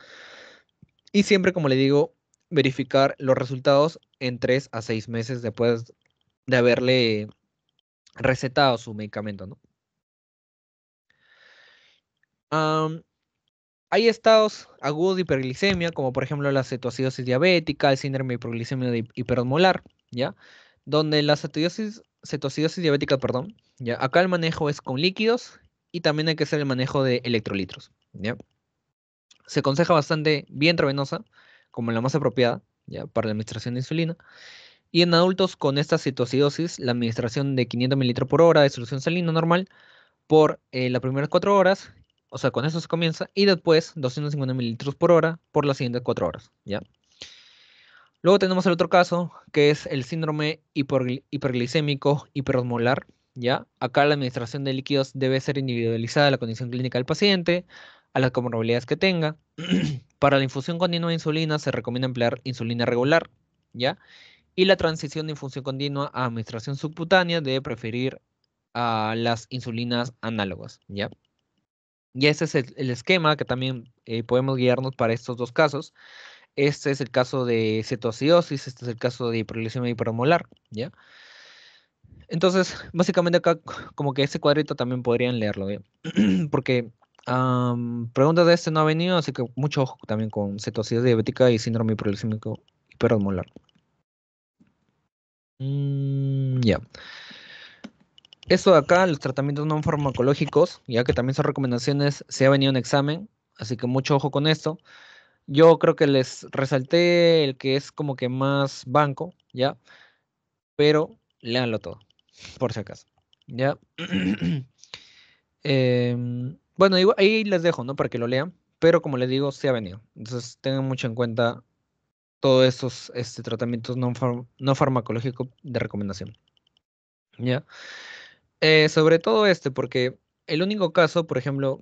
Y siempre, como le digo, verificar los resultados en 3 a 6 meses después de haberle recetado su medicamento, ¿no? Am, Hay estados agudos de hiperglicemia, como por ejemplo la cetoacidosis diabética, el síndrome de hiperglicemia hiperosmolar, ¿ya? Donde la cetoacidosis diabética, perdón, ¿ya? Acá el manejo es con líquidos y también hay que hacer el manejo de electrolitos, ¿ya? Se aconseja bastante vía intravenosa, como la más apropiada, ¿ya? Para la administración de insulina. Y en adultos con esta cetoacidosis, la administración de 500 mililitros por hora de solución salina normal por las primeras 4 horas, o sea, con eso se comienza, y después 250 mililitros por hora por las siguientes 4 horas, ¿ya? Luego tenemos el otro caso, que es el síndrome hiperglicémico hiperosmolar, ¿ya? Acá la administración de líquidos debe ser individualizada a la condición clínica del paciente, a las comorbilidades que tenga. Para la infusión continua de insulina se recomienda emplear insulina regular, ¿ya? Y la transición de infusión continua a administración subcutánea debe preferir a las insulinas análogas, ¿ya? Y ese es el esquema que también podemos guiarnos para estos dos casos. Este es el caso de cetoacidosis, este es el caso de hiperglicemia hipermolar, ¿ya? Entonces, básicamente acá como que ese cuadrito también podrían leerlo, ¿ya? Porque preguntas de este no ha venido, así que mucho ojo también con cetoacidosis diabética y síndrome hiperglicémico hiperosmolar. Ya. Esto de acá, los tratamientos no farmacológicos, ya que también son recomendaciones, se ha venido en examen, así que mucho ojo con esto. Yo creo que les resalté el que es como que más banco, ya, pero léanlo todo, por si acaso, ya. Bueno, ahí les dejo, ¿no? Para que lo lean, pero como les digo, se ha venido. Entonces tengan mucho en cuenta todos esos tratamientos no farmacológicos de recomendación, ¿ya? Sobre todo porque el único caso, por ejemplo,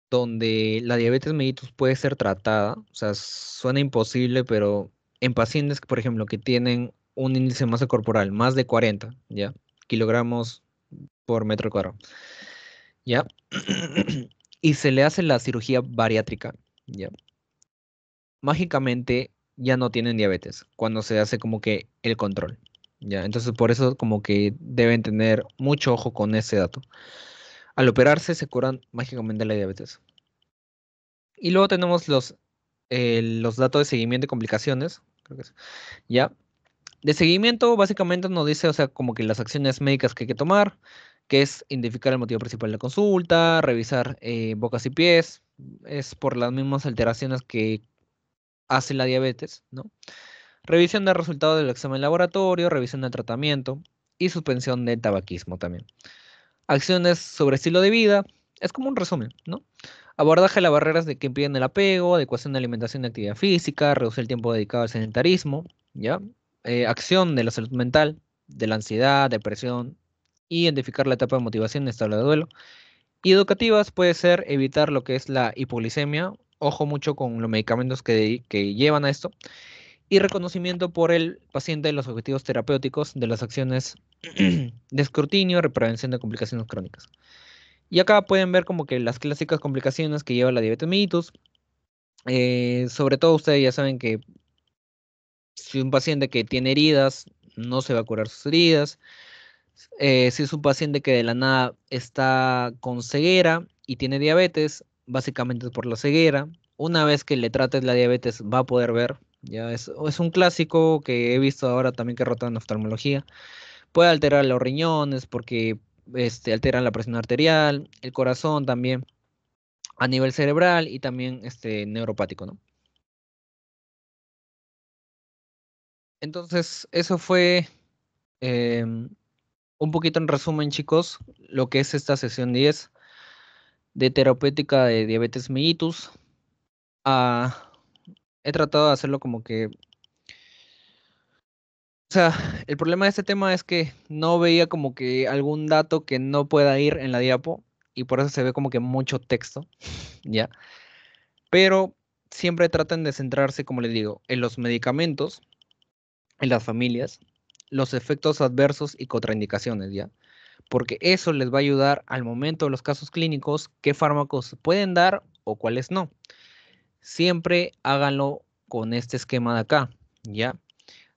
donde la diabetes mellitus puede ser tratada, o sea, suena imposible, pero en pacientes, por ejemplo, que tienen un índice de masa corporal más de 40, ¿ya? Kilogramos por metro cuadrado, ¿ya? Y se le hace la cirugía bariátrica, ¿ya? Mágicamente ya no tienen diabetes cuando se hace como que el control, ¿ya? Entonces por eso como que deben tener mucho ojo con ese dato. Al operarse se curan mágicamente la diabetes. Y luego tenemos los datos de seguimiento y complicaciones, creo que es, ¿ya? De seguimiento básicamente nos dice, o sea, como que las acciones médicas que hay que tomar, que es identificar el motivo principal de la consulta, revisar bocas y pies, es por las mismas alteraciones que hace la diabetes, ¿no? Revisión de resultados del examen de laboratorio, revisión del tratamiento y suspensión del tabaquismo también. Acciones sobre estilo de vida, es como un resumen, ¿no? Abordaje de las barreras que impiden el apego, adecuación de alimentación y actividad física, reducir el tiempo dedicado al sedentarismo, ¿ya? Acción de la salud mental, de la ansiedad, depresión, identificar la etapa de motivación y estado de duelo. Y educativas puede ser evitar lo que es la hipoglicemia, ojo mucho con los medicamentos que llevan a esto, y reconocimiento por el paciente de los objetivos terapéuticos de las acciones de escrutinio y prevención de complicaciones crónicas. Y acá pueden ver como que las clásicas complicaciones que lleva la diabetes mellitus. Sobre todo ustedes ya saben que Si un paciente que tiene heridas, no se va a curar sus heridas. Si es un paciente que de la nada está con ceguera y tiene diabetes, básicamente es por la ceguera. Una vez que le trates la diabetes, va a poder ver. Ya es un clásico que he visto ahora también que rota en oftalmología. Puede alterar los riñones porque alteran la presión arterial, el corazón también, a nivel cerebral y también neuropático, ¿no? Entonces, eso fue em, un poquito en resumen, chicos, lo que es esta sesión 10 de terapéutica de diabetes mellitus. Ah, he tratado de hacerlo como que, o sea, el problema de este tema es que no veía como que algún dato que no pueda ir en la diapo y por eso se ve como que mucho texto, ¿ya? Pero siempre traten de centrarse, como les digo, en los medicamentos, en las familias, los efectos adversos y contraindicaciones, ¿ya? Porque eso les va a ayudar al momento de los casos clínicos, qué fármacos pueden dar o cuáles no. Siempre háganlo con este esquema de acá, ¿ya?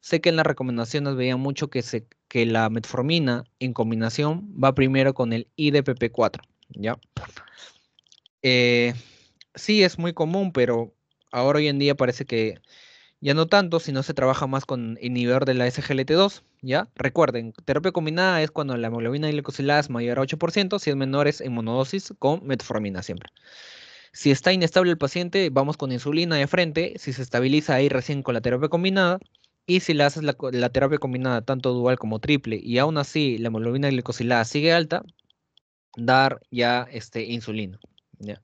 Sé que en las recomendaciones veía mucho que la metformina en combinación va primero con el IDPP4, ¿ya? Eh, sí, es muy común, pero ahora hoy en día parece que ya no tanto, sino se trabaja más con inhibidor de la SGLT2, ¿ya? Recuerden, terapia combinada es cuando la hemoglobina glicosilada es mayor a 8%, si es menor es en monodosis con metformina siempre. Si está inestable el paciente, vamos con insulina de frente, si se estabiliza ahí recién con la terapia combinada, y si le haces la terapia combinada tanto dual como triple y aún así la hemoglobina glicosilada sigue alta, dar ya insulina, ¿ya?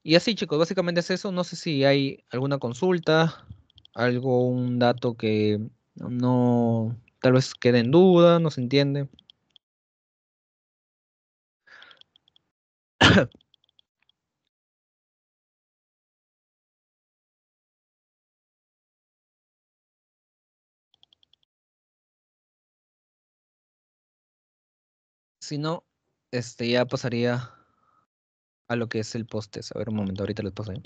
Y así, chicos, básicamente es eso. No sé si hay alguna consulta, un dato que no, tal vez quede en duda, no se entiende. Si no, ya pasaría a lo que es el post-test. A ver, un momento, ahorita les paso ahí.